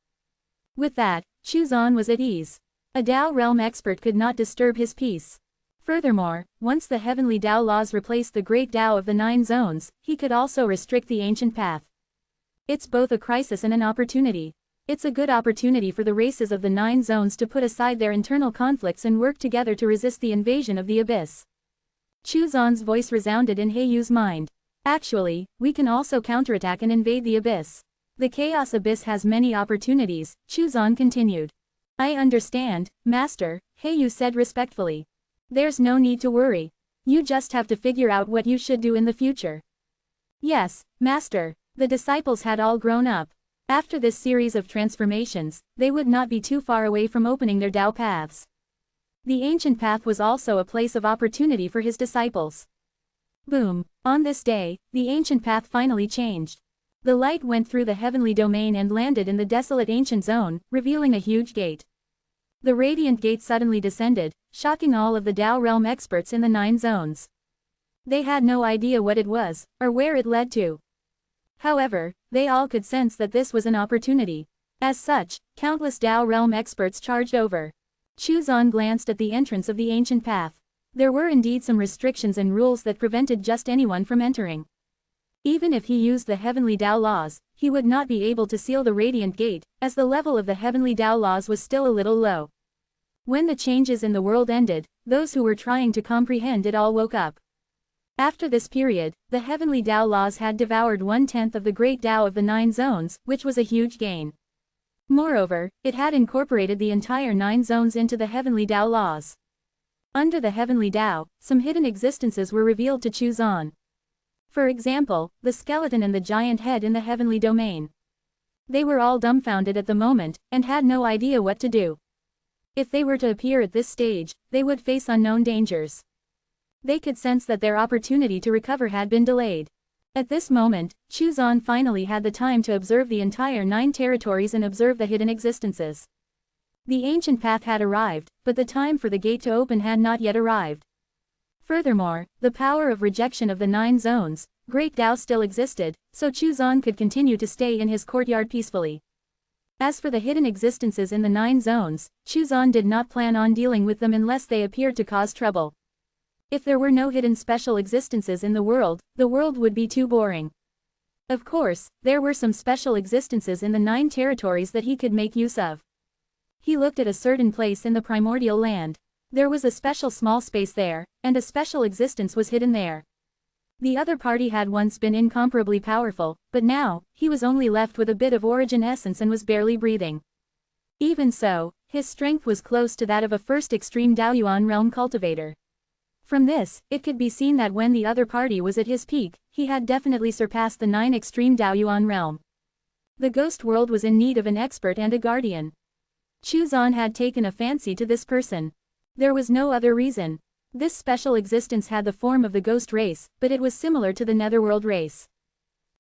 With that, Chuzan was at ease. A Dao realm expert could not disturb his peace. Furthermore, once the heavenly Dao laws replaced the great Dao of the 9 zones, he could also restrict the ancient path. It's both a crisis and an opportunity. It's a good opportunity for the races of the 9 zones to put aside their internal conflicts and work together to resist the invasion of the abyss. Chuzan's voice resounded in Heiyu's mind. Actually, we can also counterattack and invade the abyss. The Chaos Abyss has many opportunities, Chuzan continued. I understand, Master, Heiyu said respectfully. There's no need to worry. You just have to figure out what you should do in the future. Yes, Master. The disciples had all grown up. After this series of transformations, they would not be too far away from opening their Dao paths. The ancient path was also a place of opportunity for his disciples. Boom! On this day, the ancient path finally changed. The light went through the heavenly domain and landed in the desolate ancient zone, revealing a huge gate. The radiant gate suddenly descended, shocking all of the Dao realm experts in the 9 zones. They had no idea what it was, or where it led to. However, they all could sense that this was an opportunity. As such, countless Dao realm experts charged over. Chuzan glanced at the entrance of the ancient path. There were indeed some restrictions and rules that prevented just anyone from entering. Even if he used the heavenly Dao laws, he would not be able to seal the radiant gate, as the level of the heavenly Dao laws was still a little low. When the changes in the world ended, those who were trying to comprehend it all woke up. After this period, the heavenly Dao laws had devoured 1/10 of the great Dao of the 9 zones, which was a huge gain. Moreover, it had incorporated the entire 9 zones into the heavenly Dao laws. Under the heavenly Dao, some hidden existences were revealed to Chuzan. For example, the skeleton and the giant head in the heavenly domain. They were all dumbfounded at the moment, and had no idea what to do. If they were to appear at this stage, they would face unknown dangers. They could sense that their opportunity to recover had been delayed. At this moment, Chuzan finally had the time to observe the entire 9 territories and observe the hidden existences. The ancient path had arrived, but the time for the gate to open had not yet arrived. Furthermore, the power of rejection of the 9 zones, Great Dao still existed, so Chuzan could continue to stay in his courtyard peacefully. As for the hidden existences in the 9 zones, Chuzan did not plan on dealing with them unless they appeared to cause trouble. If there were no hidden special existences in the world would be too boring. Of course, there were some special existences in the 9 territories that he could make use of. He looked at a certain place in the primordial land. There was a special small space there, and a special existence was hidden there. The other party had once been incomparably powerful, but now, he was only left with a bit of origin essence and was barely breathing. Even so, his strength was close to that of a first extreme Daoyuan realm cultivator. From this, it could be seen that when the other party was at his peak, he had definitely surpassed the 9 extreme Daoyuan realm. The ghost world was in need of an expert and a guardian. Chuzan had taken a fancy to this person. There was no other reason. This special existence had the form of the ghost race, but it was similar to the netherworld race.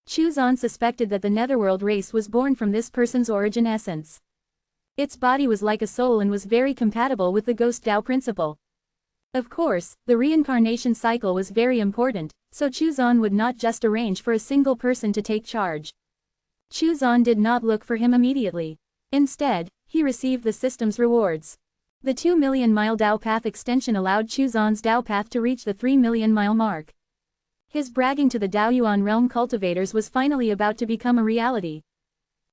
Chuzan suspected that the netherworld race was born from this person's origin essence. Its body was like a soul and was very compatible with the ghost Dao principle. Of course, the reincarnation cycle was very important, so Chuzan would not just arrange for a single person to take charge. Chuzan did not look for him immediately. Instead, he received the system's rewards. The 2 million mile Dao path extension allowed Chuzan's Dao path to reach the 3 million mile mark. His bragging to the Daoyuan realm cultivators was finally about to become a reality.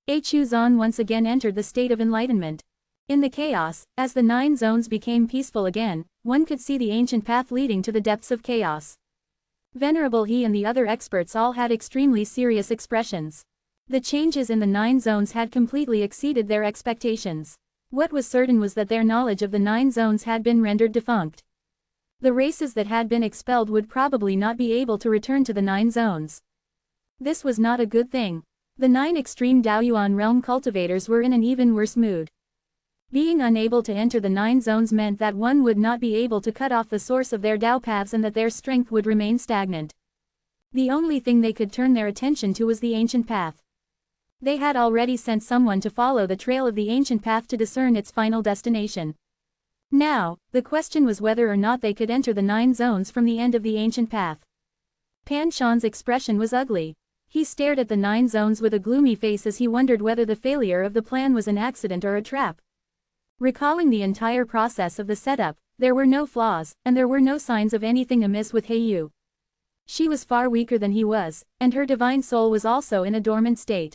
Chuzan once again entered the state of enlightenment. In the chaos, as the 9 zones became peaceful again, one could see the ancient path leading to the depths of chaos. Venerable he and the other experts all had extremely serious expressions. The changes in the 9 zones had completely exceeded their expectations. What was certain was that their knowledge of the 9 zones had been rendered defunct. The races that had been expelled would probably not be able to return to the 9 zones. This was not a good thing. The 9 extreme Daoyuan realm cultivators were in an even worse mood. Being unable to enter the 9 zones meant that one would not be able to cut off the source of their Dao paths and that their strength would remain stagnant. The only thing they could turn their attention to was the ancient path. They had already sent someone to follow the trail of the ancient path to discern its final destination. Now, the question was whether or not they could enter the 9 zones from the end of the ancient path. Pan Shan's expression was ugly. He stared at the 9 zones with a gloomy face as he wondered whether the failure of the plan was an accident or a trap. Recalling the entire process of the setup, there were no flaws, and there were no signs of anything amiss with Heiyu. She was far weaker than he was, and her divine soul was also in a dormant state.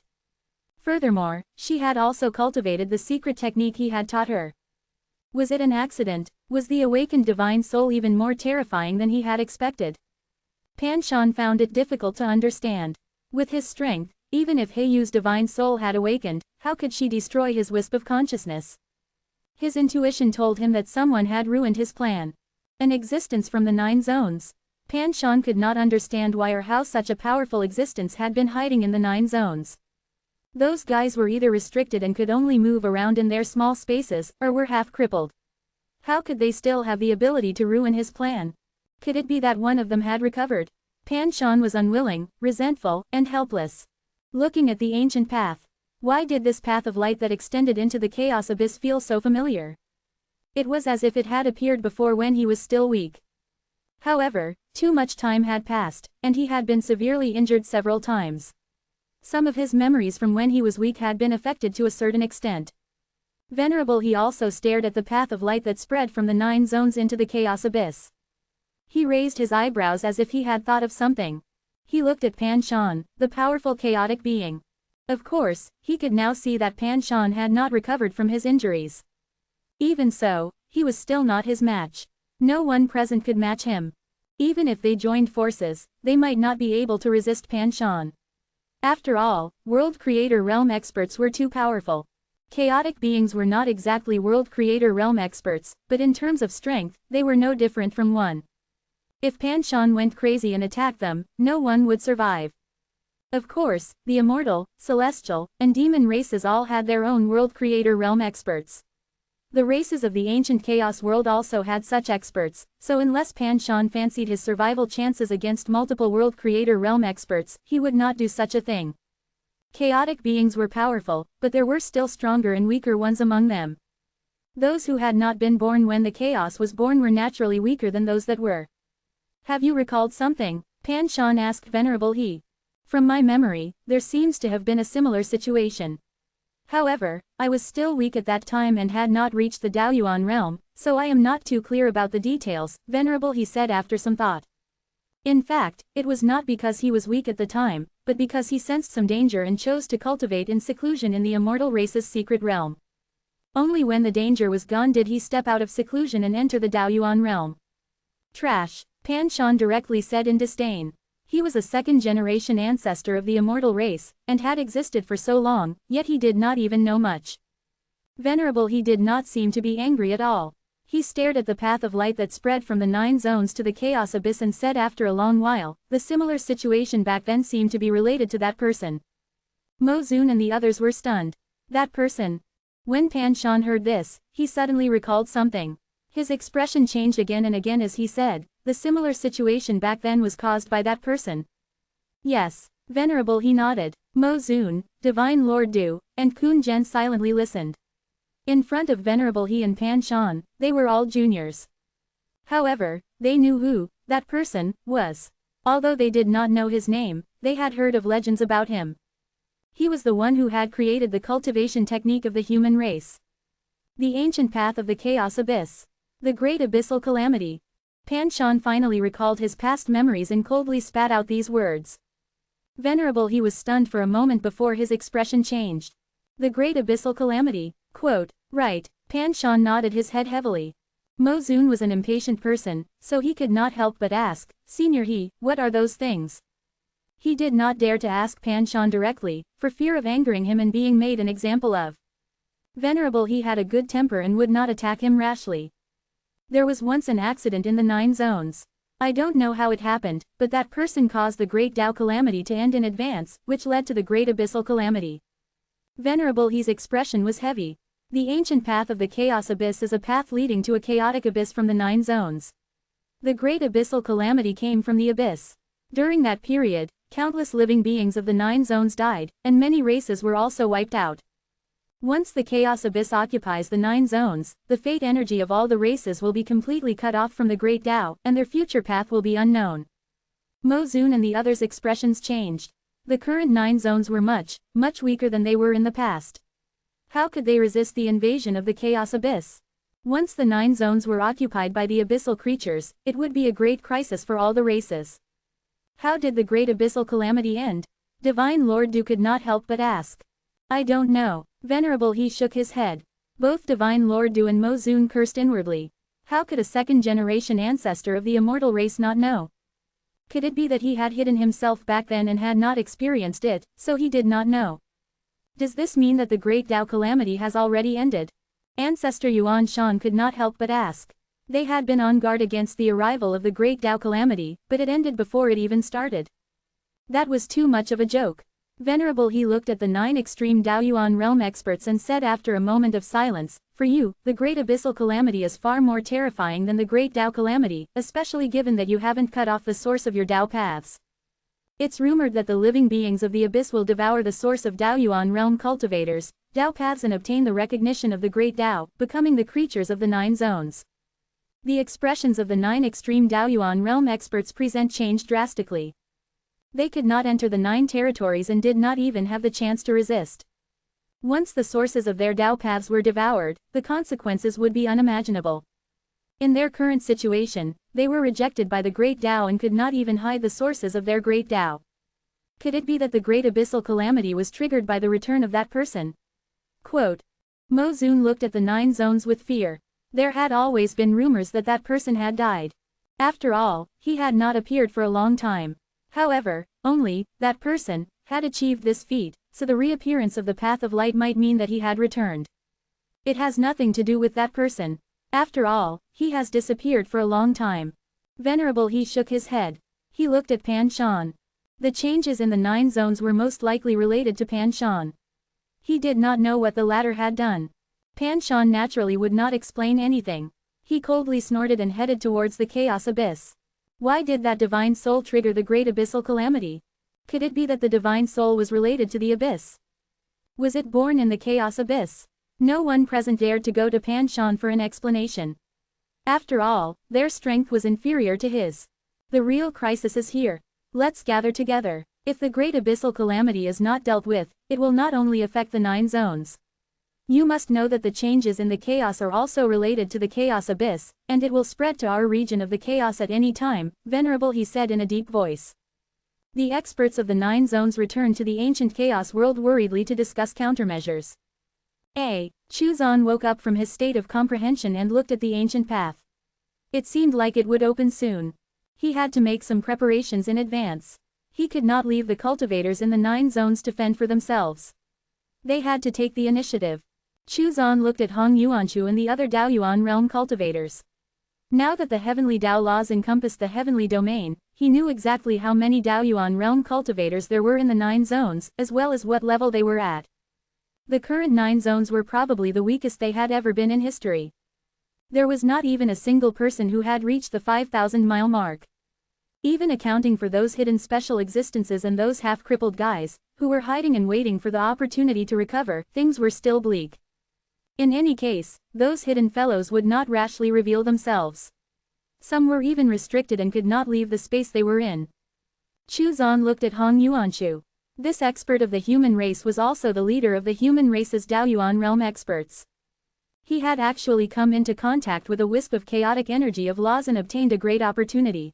Furthermore, she had also cultivated the secret technique he had taught her. Was it an accident? Was the awakened divine soul even more terrifying than he had expected? Pan Shan found it difficult to understand. With his strength, even if Heiyu's divine soul had awakened, how could she destroy his wisp of consciousness? His intuition told him that someone had ruined his plan. An existence from the 9 zones. Pan Shan could not understand why or how such a powerful existence had been hiding in the 9 zones. Those guys were either restricted and could only move around in their small spaces, or were half crippled. How could they still have the ability to ruin his plan? Could it be that one of them had recovered? Pan Shan was unwilling, resentful, and helpless. Looking at the ancient path. Why did this path of light that extended into the chaos abyss feel so familiar? It was as if it had appeared before when he was still weak. However, too much time had passed, and he had been severely injured several times. Some of his memories from when he was weak had been affected to a certain extent. Venerable he also stared at the path of light that spread from the 9 zones into the chaos abyss. He raised his eyebrows as if he had thought of something. He looked at Pan Shan, the powerful chaotic being. Of course, he could now see that Pan Shan had not recovered from his injuries. Even so, he was still not his match. No one present could match him. Even if they joined forces, they might not be able to resist Pan Shan. After all, World Creator Realm experts were too powerful. Chaotic beings were not exactly World Creator Realm experts, but in terms of strength, they were no different from one. If Pan Shan went crazy and attacked them, no one would survive. Of course, the Immortal, Celestial, and Demon races all had their own World Creator Realm experts. The races of the ancient Chaos world also had such experts, so unless Pan Shan fancied his survival chances against multiple World Creator Realm experts, he would not do such a thing. Chaotic beings were powerful, but there were still stronger and weaker ones among them. Those who had not been born when the chaos was born were naturally weaker than those that were. Have you recalled something? Pan Shan asked Venerable he. From my memory, there seems to have been a similar situation. However, I was still weak at that time and had not reached the Daoyuan realm, so I am not too clear about the details, Venerable he said after some thought. In fact, it was not because he was weak at the time, but because he sensed some danger and chose to cultivate in seclusion in the immortal race's secret realm. Only when the danger was gone did he step out of seclusion and enter the Daoyuan realm. Trash, Pan Shan directly said in disdain. He was a second-generation ancestor of the immortal race, and had existed for so long, yet he did not even know much. Venerable he did not seem to be angry at all. He stared at the path of light that spread from the 9 zones to the chaos abyss and said after a long while, the similar situation back then seemed to be related to that person. Mo Zun and the others were stunned. That person. When Pan Shan heard this, he suddenly recalled something. His expression changed again and again as he said, the similar situation back then was caused by that person. Yes, Venerable he nodded. Mo Zun, Divine Lord Du, and Kun Zhen silently listened. In front of Venerable he and Pan Shan, they were all juniors. However, they knew who that person was. Although they did not know his name, they had heard of legends about him. He was the one who had created the cultivation technique of the human race. The ancient path of the chaos abyss. The great abyssal calamity. Pan Shan finally recalled his past memories and coldly spat out these words. Venerable he was stunned for a moment before his expression changed. The great abyssal calamity. Quote, right, Pan Shan nodded his head heavily. Mo Zun was an impatient person, so he could not help but ask, Senior He, what are those things? He did not dare to ask Pan Shan directly, for fear of angering him and being made an example of. Venerable he had a good temper and would not attack him rashly. There was once an accident in the 9 zones. I don't know how it happened, but that person caused the Great Tao Calamity to end in advance, which led to the Great Abyssal Calamity. Venerable he's expression was heavy. The ancient path of the Chaos Abyss is a path leading to a chaotic abyss from the 9 zones. The Great Abyssal Calamity came from the abyss. During that period, countless living beings of the 9 zones died, and many races were also wiped out. Once the Chaos Abyss occupies the 9 zones, the fate energy of all the races will be completely cut off from the Great Tao, and their future path will be unknown. Mo Zun and the others' expressions changed. The current 9 zones were much, much weaker than they were in the past. How could they resist the invasion of the Chaos Abyss? Once the 9 zones were occupied by the abyssal creatures, it would be a great crisis for all the races. How did the Great Abyssal Calamity end? Divine Lord Du could not help but ask. I don't know. Venerable he shook his head. Both Divine Lord Du and Mo Zun cursed inwardly. How could a second-generation ancestor of the immortal race not know? Could it be that he had hidden himself back then and had not experienced it, so he did not know? Does this mean that the Great Tao Calamity has already ended? Ancestor Yuan Shan could not help but ask. They had been on guard against the arrival of the Great Tao Calamity, but it ended before it even started. That was too much of a joke. Venerable he looked at the 9 extreme Daoyuan realm experts and said after a moment of silence, for you, the Great Abyssal Calamity is far more terrifying than the Great Tao Calamity, especially given that you haven't cut off the source of your Tao paths. It's rumored that the living beings of the Abyss will devour the source of Daoyuan realm cultivators, Tao paths and obtain the recognition of the Great Tao, becoming the creatures of the 9 zones. The expressions of the 9 extreme Daoyuan realm experts present changed drastically. They could not enter the 9 territories and did not even have the chance to resist. Once the sources of their Tao paths were devoured, the consequences would be unimaginable. In their current situation, they were rejected by the Great Tao and could not even hide the sources of their Great Tao. Could it be that the Great Abyssal Calamity was triggered by the return of that person? Quote. Mo Zun looked at the 9 zones with fear. There had always been rumors that that person had died. After all, he had not appeared for a long time. However, only, that person, had achieved this feat, so the reappearance of the path of light might mean that he had returned. It has nothing to do with that person. After all, he has disappeared for a long time. Venerable he shook his head. He looked at Pan Shan. The changes in the 9 zones were most likely related to Pan Shan. He did not know what the latter had done. Pan Shan naturally would not explain anything. He coldly snorted and headed towards the Chaos Abyss. Why did that divine soul trigger the Great Abyssal Calamity? Could it be that the divine soul was related to the abyss? Was it born in the Chaos Abyss? No one present dared to go to Pan Shan for an explanation. After all, their strength was inferior to his. The real crisis is here. Let's gather together. If the Great Abyssal Calamity is not dealt with, it will not only affect the 9 zones. You must know that the changes in the chaos are also related to the Chaos Abyss, and it will spread to our region of the chaos at any time, Venerable he said in a deep voice. The experts of the 9 zones returned to the ancient chaos world worriedly to discuss countermeasures. Chuzan woke up from his state of comprehension and looked at the ancient path. It seemed like it would open soon. He had to make some preparations in advance. He could not leave the cultivators in the 9 zones to fend for themselves. They had to take the initiative. Chuzan looked at Hong Yuanchu and the other Daoyuan realm cultivators. Now that the heavenly Dao laws encompassed the heavenly domain, he knew exactly how many Daoyuan realm cultivators there were in the 9 zones, as well as what level they were at. The current 9 zones were probably the weakest they had ever been in history. There was not even a single person who had reached the 5,000-mile mark. Even accounting for those hidden special existences and those half-crippled guys, who were hiding and waiting for the opportunity to recover, things were still bleak. In any case, those hidden fellows would not rashly reveal themselves. Some were even restricted and could not leave the space they were in. Chuzan looked at Hong Yuanchu. This expert of the human race was also the leader of the human race's Daoyuan realm experts. He had actually come into contact with a wisp of chaotic energy of laws and obtained a great opportunity.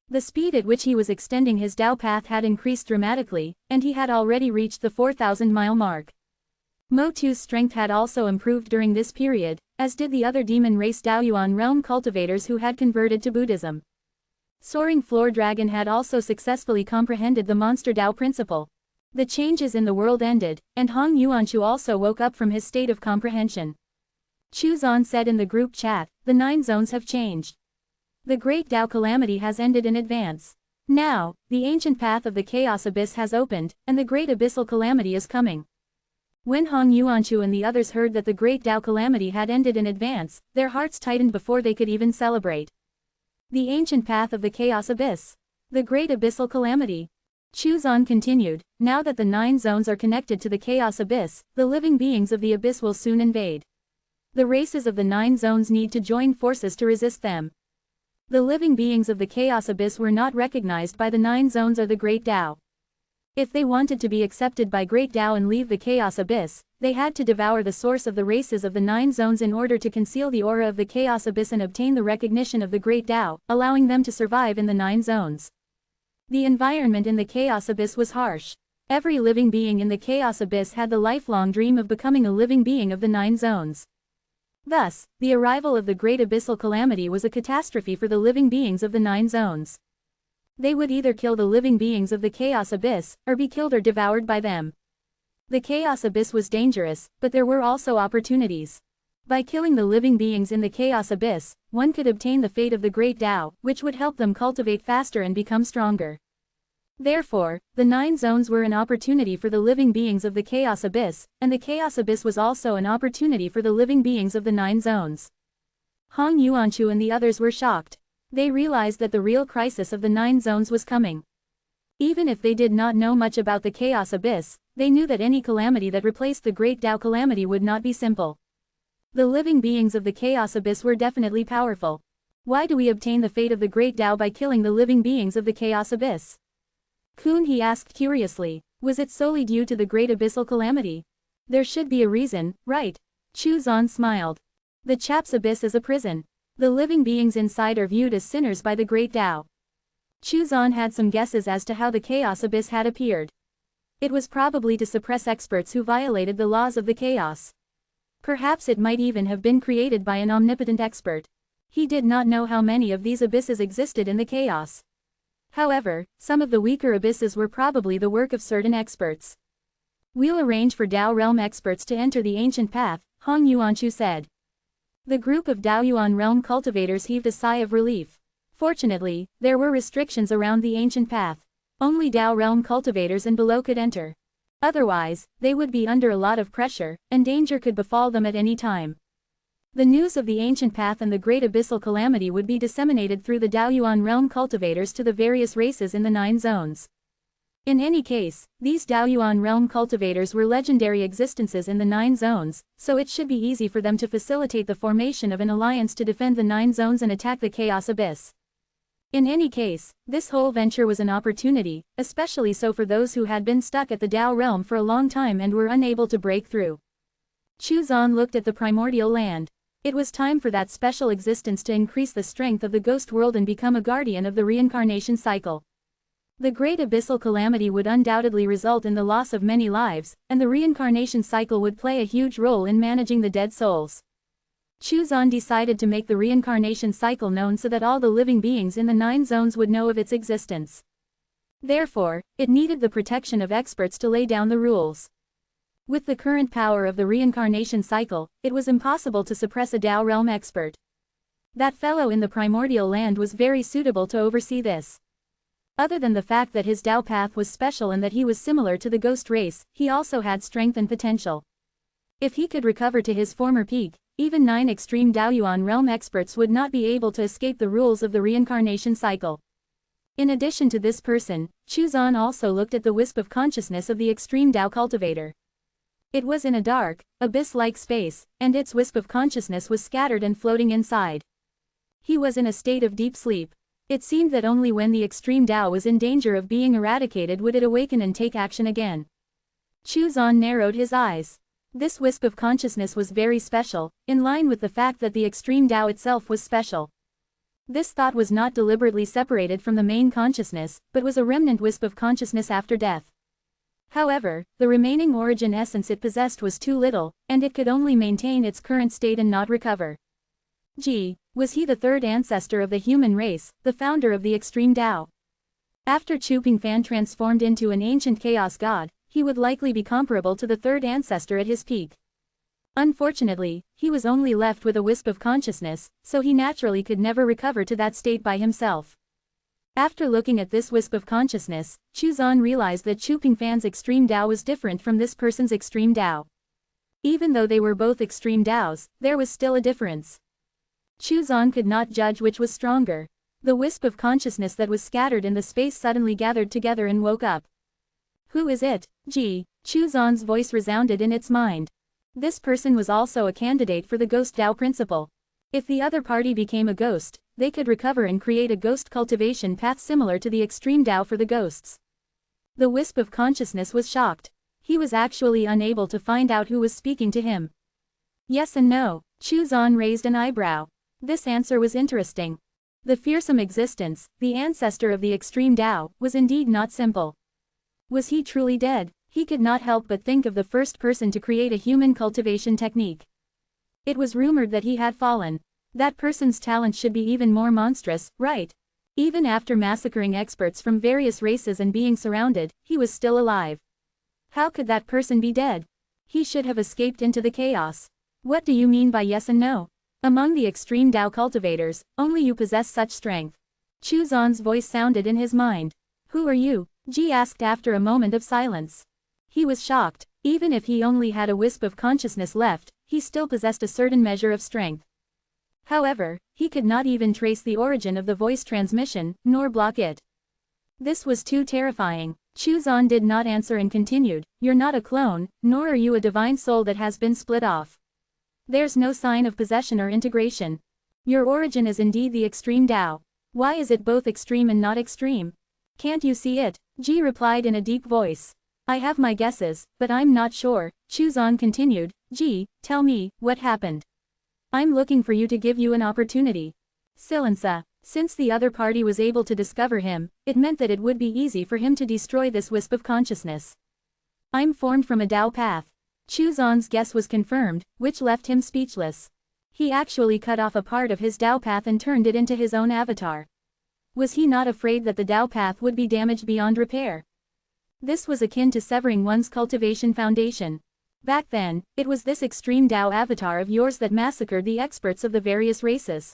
The speed at which he was extending his Dao path had increased dramatically, and he had already reached the 4,000-mile mark. Motu's strength had also improved during this period, as did the other demon race Daoyuan realm cultivators who had converted to Buddhism. Soaring Floor Dragon had also successfully comprehended the Monster Dao principle. The changes in the world ended, and Hong Yuanchu also woke up from his state of comprehension. Chuzan said in the group chat, "The 9 zones have changed. The Great Dao calamity has ended in advance. Now, the ancient path of the Chaos Abyss has opened, and the Great Abyssal Calamity is coming." When Hong Yuanchu and the others heard that the Great Dao calamity had ended in advance, their hearts tightened before they could even celebrate. The ancient path of the Chaos Abyss. The Great Abyssal Calamity. Chuzan continued, "Now that the 9 zones are connected to the Chaos Abyss, the living beings of the Abyss will soon invade. The races of the 9 zones need to join forces to resist them." The living beings of the Chaos Abyss were not recognized by the 9 zones or the Great Dao. If they wanted to be accepted by Great Dao and leave the Chaos Abyss, they had to devour the source of the races of the 9 zones in order to conceal the aura of the Chaos Abyss and obtain the recognition of the Great Dao, allowing them to survive in the 9 zones. The environment in the Chaos Abyss was harsh. Every living being in the Chaos Abyss had the lifelong dream of becoming a living being of the 9 zones. Thus, the arrival of the Great Abyssal Calamity was a catastrophe for the living beings of the 9 zones. They would either kill the living beings of the Chaos Abyss, or be killed or devoured by them. The Chaos Abyss was dangerous, but there were also opportunities. By killing the living beings in the Chaos Abyss, one could obtain the fate of the Great Dao, which would help them cultivate faster and become stronger. Therefore, the 9 zones were an opportunity for the living beings of the Chaos Abyss, and the Chaos Abyss was also an opportunity for the living beings of the 9 zones. Hong Yuanchu and the others were shocked. They realized that the real crisis of the 9 zones was coming. Even if they did not know much about the Chaos Abyss, they knew that any calamity that replaced the Great Dao calamity would not be simple. The living beings of the Chaos Abyss were definitely powerful. Why do we obtain the fate of the Great Dao by killing the living beings of the Chaos Abyss? Kun, he asked curiously, was it solely due to the Great Abyssal Calamity? There should be a reason, right? Chuzan smiled. The Chap's Abyss is a prison. The living beings inside are viewed as sinners by the Great Dao. Chuzan had some guesses as to how the Chaos Abyss had appeared. It was probably to suppress experts who violated the laws of the chaos. Perhaps it might even have been created by an omnipotent expert. He did not know how many of these abysses existed in the chaos. However, some of the weaker abysses were probably the work of certain experts. "We'll arrange for Dao Realm experts to enter the ancient path," Hong Yuanchu said. The group of Daoyuan realm cultivators heaved a sigh of relief. Fortunately, there were restrictions around the ancient path. Only Dao realm cultivators and below could enter. Otherwise, they would be under a lot of pressure, and danger could befall them at any time. The news of the ancient path and the Great Abyssal Calamity would be disseminated through the Daoyuan realm cultivators to the various races in the 9 zones. In any case, these Daoyuan realm cultivators were legendary existences in the 9 zones, so it should be easy for them to facilitate the formation of an alliance to defend the 9 zones and attack the Chaos Abyss. In any case, this whole venture was an opportunity, especially so for those who had been stuck at the Dao realm for a long time and were unable to break through. Chuzan looked at the primordial land. It was time for that special existence to increase the strength of the ghost world and become a guardian of the reincarnation cycle. The Great Abyssal Calamity would undoubtedly result in the loss of many lives, and the reincarnation cycle would play a huge role in managing the dead souls. Chuzan decided to make the reincarnation cycle known so that all the living beings in the 9 zones would know of its existence. Therefore, it needed the protection of experts to lay down the rules. With the current power of the reincarnation cycle, it was impossible to suppress a Dao realm expert. That fellow in the primordial land was very suitable to oversee this. Other than the fact that his Dao path was special and that he was similar to the ghost race, he also had strength and potential. If he could recover to his former peak, even 9 extreme Daoyuan realm experts would not be able to escape the rules of the reincarnation cycle. In addition to this person, Chuzan also looked at the wisp of consciousness of the extreme Dao cultivator. It was in a dark, abyss-like space, and its wisp of consciousness was scattered and floating inside. He was in a state of deep sleep. It seemed that only when the extreme Dao was in danger of being eradicated would it awaken and take action again. Chuzan narrowed his eyes. This wisp of consciousness was very special, in line with the fact that the extreme Dao itself was special. This thought was not deliberately separated from the main consciousness, but was a remnant wisp of consciousness after death. However, the remaining origin essence it possessed was too little, and it could only maintain its current state and not recover. Was he the third ancestor of the human race, the founder of the extreme Tao? After Chu Pingfan transformed into an ancient chaos god, he would likely be comparable to the third ancestor at his peak. Unfortunately, he was only left with a wisp of consciousness, so he naturally could never recover to that state by himself. After looking at this wisp of consciousness, Chu Zan realized that Chu Pingfan's extreme Tao was different from this person's extreme Tao. Even though they were both extreme Taos, there was still a difference. Chu Zan could not judge which was stronger. The wisp of consciousness that was scattered in the space suddenly gathered together and woke up. Who is it? Chu Zan's voice resounded in its mind. This person was also a candidate for the Ghost Tao principle. If the other party became a ghost, they could recover and create a ghost cultivation path similar to the extreme Tao for the ghosts. The wisp of consciousness was shocked. He was actually unable to find out who was speaking to him. Yes and no. Chu Zan raised an eyebrow. This answer was interesting. The fearsome existence, the ancestor of the extreme Tao, was indeed not simple. Was he truly dead? He could not help but think of the first person to create a human cultivation technique. It was rumored that he had fallen. That person's talent should be even more monstrous, right? Even after massacring experts from various races and being surrounded, he was still alive. How could that person be dead? He should have escaped into the chaos. What do you mean by yes and no? Among the extreme Tao cultivators, only you possess such strength. Chu Zan's voice sounded in his mind. Who are you? Ji asked after a moment of silence. He was shocked. Even if he only had a wisp of consciousness left, he still possessed a certain measure of strength. However, he could not even trace the origin of the voice transmission, nor block it. This was too terrifying. Chu Zan did not answer and continued, "You're not a clone, nor are you a divine soul that has been split off. There's no sign of possession or integration. Your origin is indeed the extreme Tao. Why is it both extreme and not extreme? Can't you see it?" Ji replied in a deep voice. "I have my guesses, but I'm not sure." Chu Zan continued, "Ji, tell me, what happened? I'm looking for you to give you an opportunity." Silensa. Since the other party was able to discover him, it meant that it would be easy for him to destroy this wisp of consciousness. I'm formed from a Tao path. Chu Zan's guess was confirmed, which left him speechless. He actually cut off a part of his Tao path and turned it into his own avatar. Was he not afraid that the Tao path would be damaged beyond repair? This was akin to severing one's cultivation foundation. Back then, it was this extreme Tao avatar of yours that massacred the experts of the various races.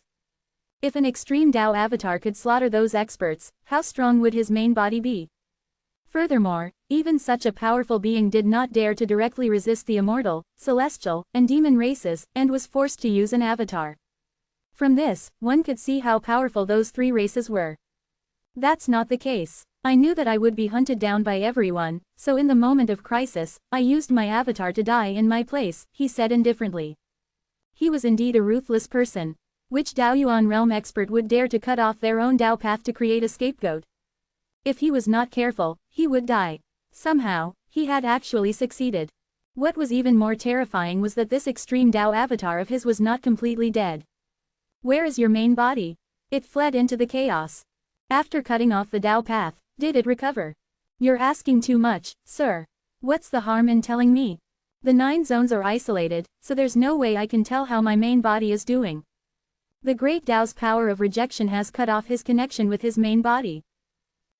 If an extreme Tao avatar could slaughter those experts, how strong would his main body be? Furthermore, even such a powerful being did not dare to directly resist the immortal, celestial, and demon races, and was forced to use an avatar. From this, one could see how powerful those three races were. That's not the case. I knew that I would be hunted down by everyone, so in the moment of crisis, I used my avatar to die in my place, he said indifferently. He was indeed a ruthless person. Which Daoyuan realm expert would dare to cut off their own Tao path to create a scapegoat? If he was not careful, he would die. Somehow, he had actually succeeded. What was even more terrifying was that this extreme Tao avatar of his was not completely dead. Where is your main body? It fled into the chaos. After cutting off the Tao path, did it recover? You're asking too much, sir. What's the harm in telling me? The 9 zones are isolated, so there's no way I can tell how my main body is doing. The great Tao's power of rejection has cut off his connection with his main body.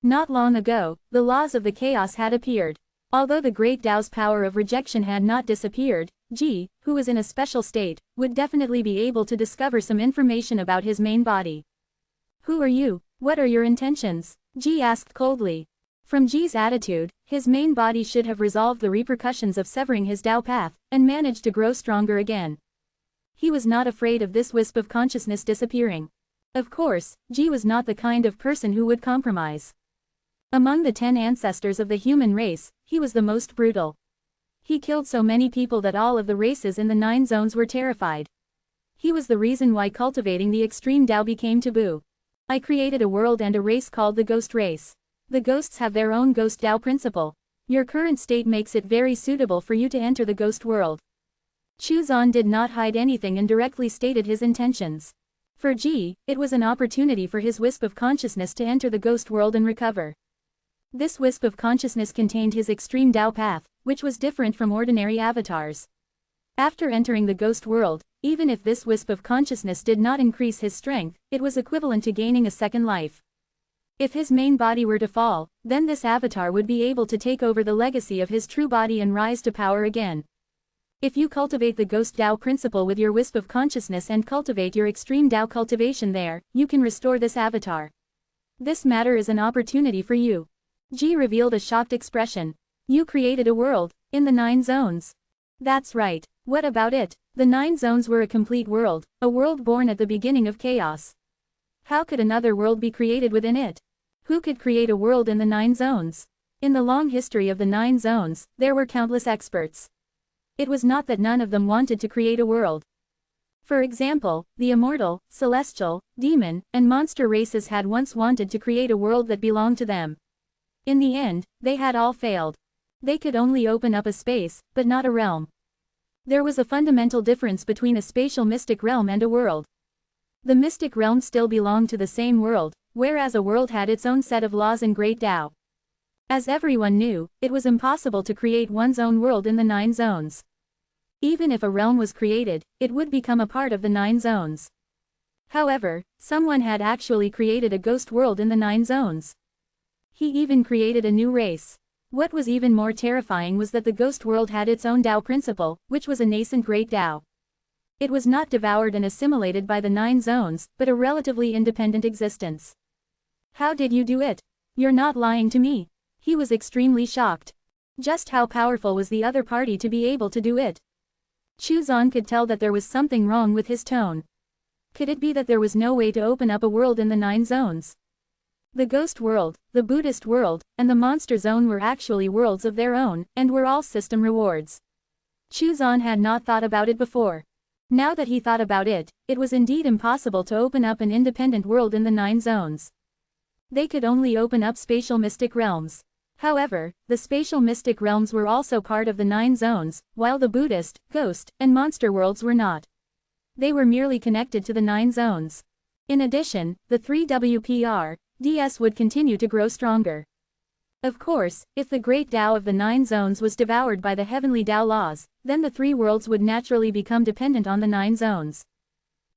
Not long ago, the laws of the chaos had appeared. Although the great Tao's power of rejection had not disappeared, Ji, who was in a special state, would definitely be able to discover some information about his main body. Who are you? What are your intentions? Ji asked coldly. From Ji's attitude, his main body should have resolved the repercussions of severing his Tao path, and managed to grow stronger again. He was not afraid of this wisp of consciousness disappearing. Of course, Ji was not the kind of person who would compromise. Among the 10 ancestors of the human race, he was the most brutal. He killed so many people that all of the races in the 9 zones were terrified. He was the reason why cultivating the extreme Tao became taboo. I created a world and a race called the Ghost Race. The ghosts have their own Ghost Tao principle. Your current state makes it very suitable for you to enter the ghost world. Chu Zan did not hide anything and directly stated his intentions. For Ji, it was an opportunity for his wisp of consciousness to enter the ghost world and recover. This wisp of consciousness contained his extreme Tao path, which was different from ordinary avatars. After entering the ghost world, even if this wisp of consciousness did not increase his strength, it was equivalent to gaining a second life. If his main body were to fall, then this avatar would be able to take over the legacy of his true body and rise to power again. If you cultivate the ghost Tao principle with your wisp of consciousness and cultivate your extreme Tao cultivation there, you can restore this avatar. This matter is an opportunity for you. Ji revealed a shocked expression. You created a world, in the 9 zones. That's right. What about it? The 9 zones were a complete world, a world born at the beginning of chaos. How could another world be created within it? Who could create a world in the 9 zones? In the long history of the 9 zones, there were countless experts. It was not that none of them wanted to create a world. For example, the immortal, celestial, demon, and monster races had once wanted to create a world that belonged to them. In the end, they had all failed. They could only open up a space, but not a realm. There was a fundamental difference between a spatial mystic realm and a world. The mystic realm still belonged to the same world, whereas a world had its own set of laws and great Tao. As everyone knew, it was impossible to create one's own world in the 9 zones. Even if a realm was created, it would become a part of the 9 zones. However, someone had actually created a ghost world in the 9 zones. He even created a new race. What was even more terrifying was that the ghost world had its own Tao principle, which was a nascent great Tao. It was not devoured and assimilated by the 9 zones, but a relatively independent existence. How did you do it? You're not lying to me. He was extremely shocked. Just how powerful was the other party to be able to do it? Chuzan could tell that there was something wrong with his tone. Could it be that there was no way to open up a world in the 9 zones? The ghost world, the Buddhist world, and the monster zone were actually worlds of their own, and were all system rewards. Chuzan had not thought about it before. Now that he thought about it, it was indeed impossible to open up an independent world in the 9 zones. They could only open up spatial mystic realms. However, the spatial mystic realms were also part of the 9 zones, while the Buddhist, ghost, and monster worlds were not. They were merely connected to the 9 zones. In addition, the 3WPR/DS would continue to grow stronger. Of course, if the great Tao of the 9 zones was devoured by the heavenly Tao laws, then the 3 worlds would naturally become dependent on the 9 zones.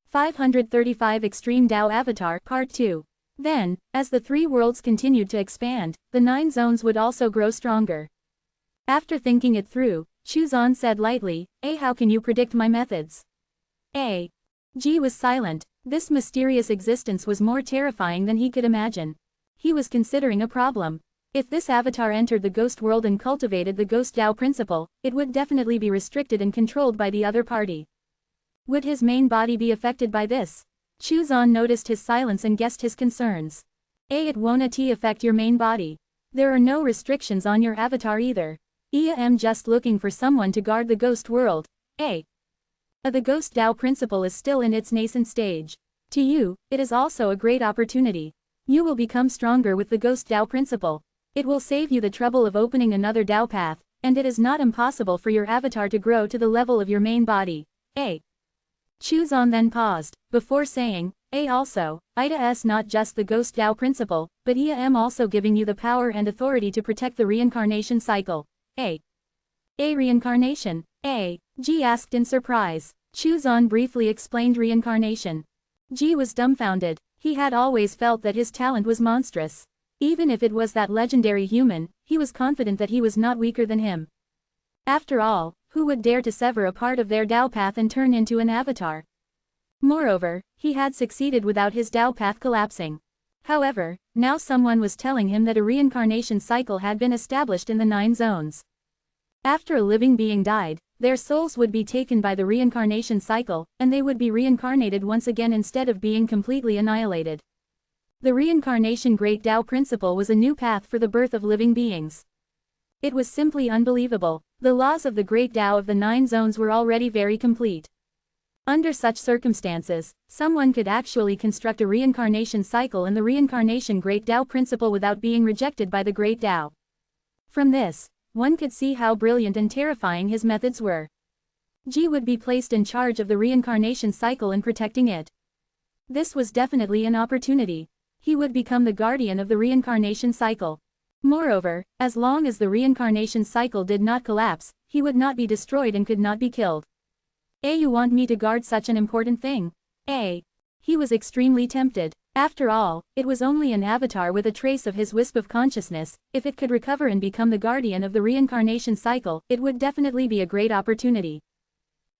535 Extreme Tao Avatar Part 2. Then, as the 3 worlds continued to expand, the 9 zones would also grow stronger. After thinking it through, Chuzan said lightly, how can you predict my methods? Ji was silent. This mysterious existence was more terrifying than he could imagine. He was considering a problem. If this avatar entered the ghost world and cultivated the ghost Tao principle, it would definitely be restricted and controlled by the other party. Would his main body be affected by this? Chuzan noticed his silence and guessed his concerns. It won't affect your main body. There are no restrictions on your avatar either. I'm just looking for someone to guard the ghost world. The ghost Tao principle is still in its nascent stage. To you, it is also a great opportunity. You will become stronger with the ghost Tao principle. It will save you the trouble of opening another Tao path, and it is not impossible for your avatar to grow to the level of your main body. Chuzan then paused, before saying, also, is not just the ghost Tao principle, but am also giving you the power and authority to protect the reincarnation cycle. Reincarnation? Ji asked in surprise. Chuzan briefly explained reincarnation. Ji was dumbfounded. He had always felt that his talent was monstrous. Even if it was that legendary human, he was confident that he was not weaker than him. After all, who would dare to sever a part of their Tao path and turn into an avatar? Moreover, he had succeeded without his Tao path collapsing. However, now someone was telling him that a reincarnation cycle had been established in the 9 zones. After a living being died, their souls would be taken by the reincarnation cycle, and they would be reincarnated once again instead of being completely annihilated. The reincarnation Great Tao principle was a new path for the birth of living beings. It was simply unbelievable. The laws of the Great Tao of the 9 zones were already very complete. Under such circumstances, someone could actually construct a reincarnation cycle in the reincarnation Great Tao principle without being rejected by the Great Tao. From this, one could see how brilliant and terrifying his methods were. Ji would be placed in charge of the reincarnation cycle and protecting it. This was definitely an opportunity. He would become the guardian of the reincarnation cycle. Moreover, as long as the reincarnation cycle did not collapse, he would not be destroyed and could not be killed. You want me to guard such an important thing? He was extremely tempted. After all, it was only an avatar with a trace of his wisp of consciousness. If it could recover and become the guardian of the reincarnation cycle, it would definitely be a great opportunity.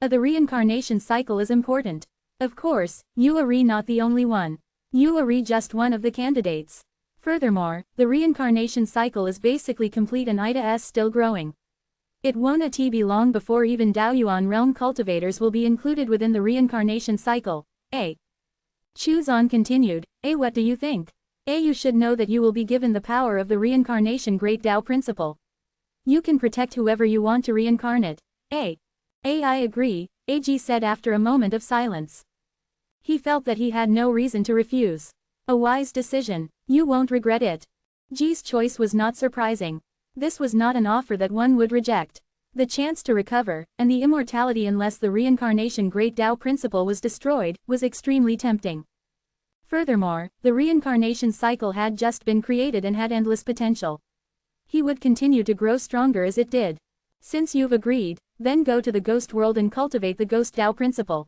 The reincarnation cycle is important. Of course, you are not the only one. You are just one of the candidates. Furthermore, the reincarnation cycle is basically complete and Ida is still growing. It won't be long before even Daoyuan realm cultivators will be included within the reincarnation cycle. Chuzan continued, what do you think? You should know that you will be given the power of the reincarnation Great Tao principle. You can protect whoever you want to reincarnate. I agree, Ji said after a moment of silence. He felt that he had no reason to refuse. A wise decision. You won't regret it. Ji's choice was not surprising. This was not an offer that one would reject. The chance to recover, and the immortality unless the reincarnation Great Tao principle was destroyed, was extremely tempting. Furthermore, the reincarnation cycle had just been created and had endless potential. He would continue to grow stronger as it did. Since you've agreed, then go to the ghost world and cultivate the Ghost Tao principle.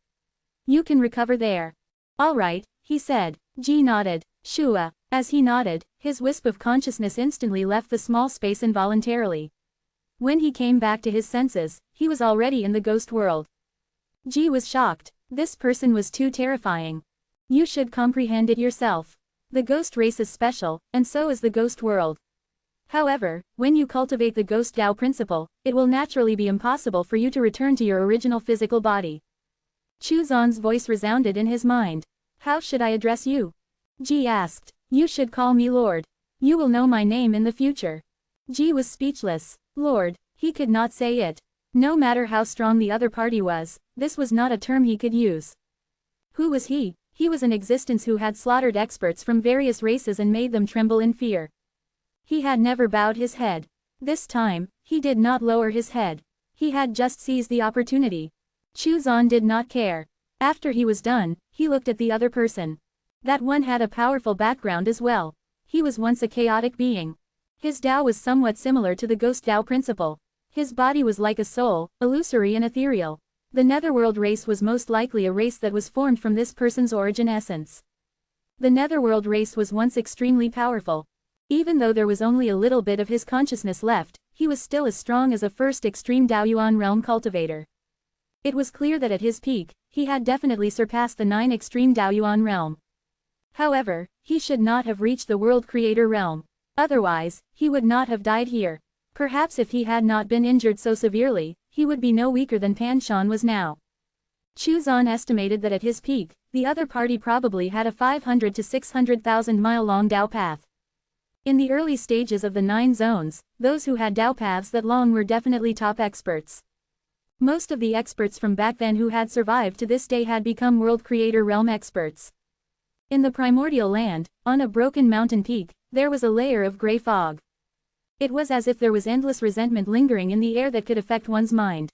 You can recover there. Alright, he said. Ji nodded. Shua. As he nodded, his wisp of consciousness instantly left the small space involuntarily. When he came back to his senses, he was already in the ghost world. Ji was shocked. This person was too terrifying. You should comprehend it yourself. The ghost race is special, and so is the ghost world. However, when you cultivate the Ghost Tao principle, it will naturally be impossible for you to return to your original physical body. Chuzan's voice resounded in his mind. How should I address you? Ji asked. You should call me Lord. You will know my name in the future. Ji was speechless. Lord, he could not say it. No matter how strong the other party was, this was not a term he could use. Who was he? He was an existence who had slaughtered experts from various races and made them tremble in fear. He had never bowed his head. This time, he did not lower his head. He had just seized the opportunity. Chuzan did not care. After he was done, he looked at the other person. That one had a powerful background as well. He was once a chaotic being. His Tao was somewhat similar to the Ghost Tao principle. His body was like a soul, illusory and ethereal. The Netherworld race was most likely a race that was formed from this person's origin essence. The Netherworld race was once extremely powerful. Even though there was only a little bit of his consciousness left, he was still as strong as a first extreme Daoyuan realm cultivator. It was clear that at his peak, he had definitely surpassed the 9 extreme Daoyuan realm. However, he should not have reached the world creator realm. Otherwise, he would not have died here. Perhaps if he had not been injured so severely, he would be no weaker than Pan Shan was now. Chuzan estimated that at his peak, the other party probably had a 500 to 600,000 mile long Tao path. In the early stages of the 9 zones, those who had Tao paths that long were definitely top experts. Most of the experts from back then who had survived to this day had become world creator realm experts. In the primordial land, on a broken mountain peak, there was a layer of gray fog. It was as if there was endless resentment lingering in the air that could affect one's mind.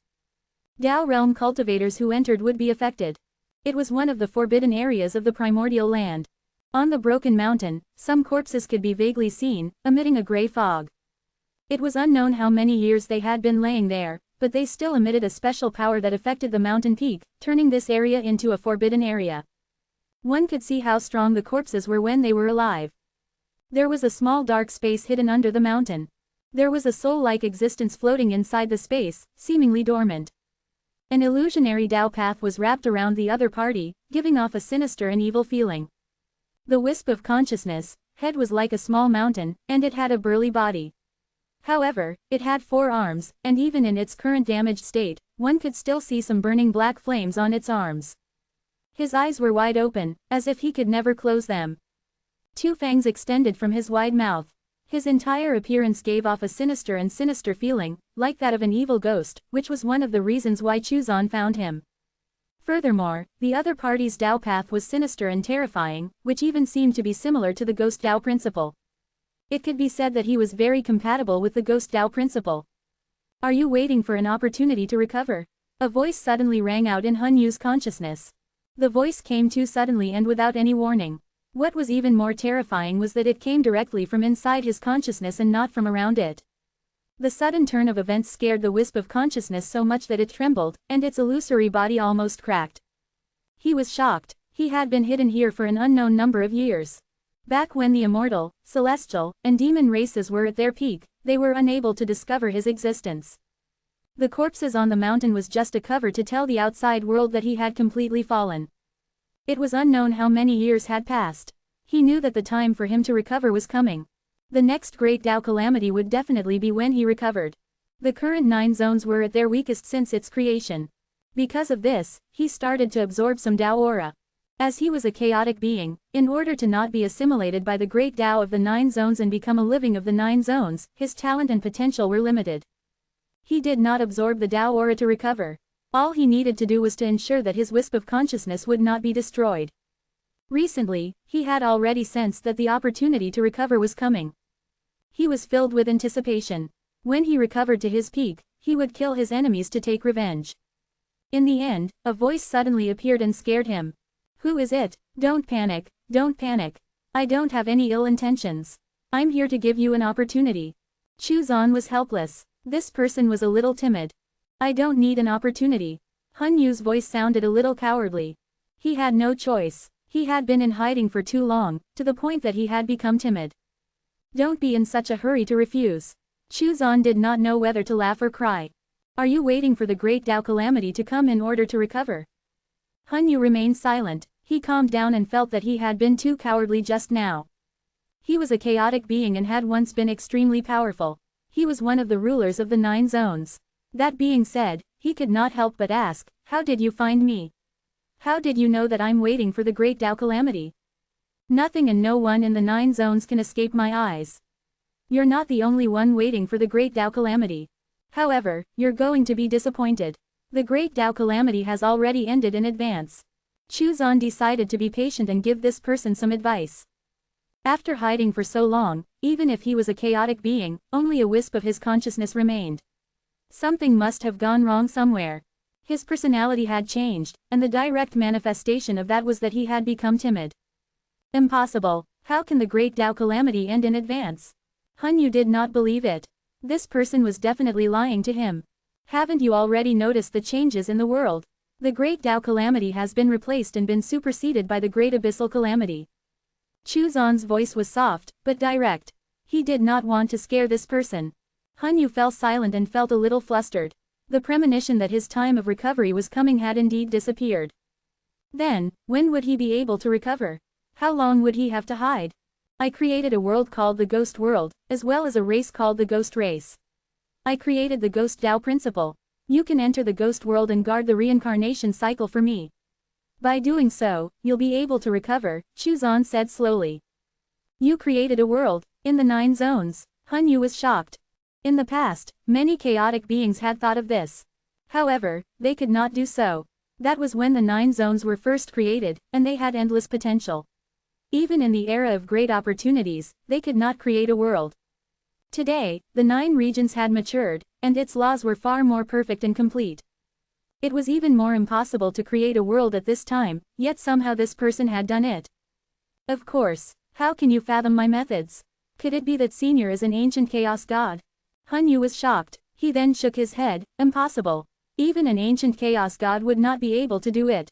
Tao realm cultivators who entered would be affected. It was one of the forbidden areas of the primordial land. On the broken mountain, some corpses could be vaguely seen, emitting a gray fog. It was unknown how many years they had been laying there, but they still emitted a special power that affected the mountain peak, turning this area into a forbidden area. One could see how strong the corpses were when they were alive. There was a small dark space hidden under the mountain. There was a soul-like existence floating inside the space, seemingly dormant. An illusionary Tao path was wrapped around the other party, giving off a sinister and evil feeling. The wisp of consciousness, head was like a small mountain, and it had a burly body. However, it had 4 arms, and even in its current damaged state, one could still see some burning black flames on its arms. His eyes were wide open, as if he could never close them. 2 fangs extended from his wide mouth. His entire appearance gave off a sinister feeling, like that of an evil ghost, which was one of the reasons why Chuzan found him. Furthermore, the other party's Tao path was sinister and terrifying, which even seemed to be similar to the Ghost Tao principle. It could be said that he was very compatible with the Ghost Tao principle. Are you waiting for an opportunity to recover? A voice suddenly rang out in Hun Yu's consciousness. The voice came too suddenly and without any warning. What was even more terrifying was that it came directly from inside his consciousness and not from around it. The sudden turn of events scared the wisp of consciousness so much that it trembled, and its illusory body almost cracked. He was shocked. He had been hidden here for an unknown number of years. Back when the immortal, celestial, and demon races were at their peak, they were unable to discover his existence. The corpses on the mountain was just a cover to tell the outside world that he had completely fallen. It was unknown how many years had passed. He knew that the time for him to recover was coming. The next great Tao calamity would definitely be when he recovered. The current 9 zones were at their weakest since its creation. Because of this, he started to absorb some Tao aura. As he was a chaotic being, in order to not be assimilated by the great Tao of the 9 zones and become a living of the 9 zones, his talent and potential were limited. He did not absorb the Tao aura to recover. All he needed to do was to ensure that his wisp of consciousness would not be destroyed. Recently, he had already sensed that the opportunity to recover was coming. He was filled with anticipation. When he recovered to his peak, he would kill his enemies to take revenge. In the end, a voice suddenly appeared and scared him. "Who is it? Don't panic, don't panic. I don't have any ill intentions. I'm here to give you an opportunity." Chuzan was helpless. This person was a little timid. "I don't need an opportunity." Han Yu's voice sounded a little cowardly. He had no choice. He had been in hiding for too long, to the point that he had become timid. "Don't be in such a hurry to refuse." Chuzan did not know whether to laugh or cry. "Are you waiting for the great Tao calamity to come in order to recover?" Han Yu remained silent. He calmed down and felt that he had been too cowardly just now. He was a chaotic being and had once been extremely powerful. He was one of the rulers of the 9 zones. That being said, he could not help but ask, "How did you find me? How did you know that I'm waiting for the great Tao calamity?" "Nothing and no one in the 9 zones can escape my eyes. You're not the only one waiting for the great Tao calamity. However, you're going to be disappointed. The great Tao calamity has already ended in advance." Chuzan decided to be patient and give this person some advice. After hiding for so long, even if he was a chaotic being, only a wisp of his consciousness remained. Something must have gone wrong somewhere. His personality had changed, and the direct manifestation of that was that he had become timid. Impossible. How can the great Tao calamity end in advance? Han Yu did not believe it. This person was definitely lying to him. Haven't you already noticed the changes in the world? The great Tao calamity has been replaced and been superseded by the great abyssal calamity. Chuzan's voice was soft, but direct. He did not want to scare this person. Han Yu fell silent and felt a little flustered. The premonition that his time of recovery was coming had indeed disappeared. Then, when would he be able to recover? How long would he have to hide? "I created a world called the Ghost World, as well as a race called the Ghost Race. I created the Ghost Tao principle. You can enter the Ghost World and guard the reincarnation cycle for me. By doing so, you'll be able to recover," Chuzan said slowly. "You created a world, in the 9 zones." Han Yu was shocked. In the past, many chaotic beings had thought of this. However, they could not do so. That was when the 9 zones were first created, and they had endless potential. Even in the era of great opportunities, they could not create a world. Today, the 9 regions had matured, and its laws were far more perfect and complete. It was even more impossible to create a world at this time, yet somehow this person had done it. Of course, how can you fathom my methods? Could it be that Senior is an ancient chaos god? Han Yu was shocked. He then shook his head. Impossible. Even an ancient chaos god would not be able to do it.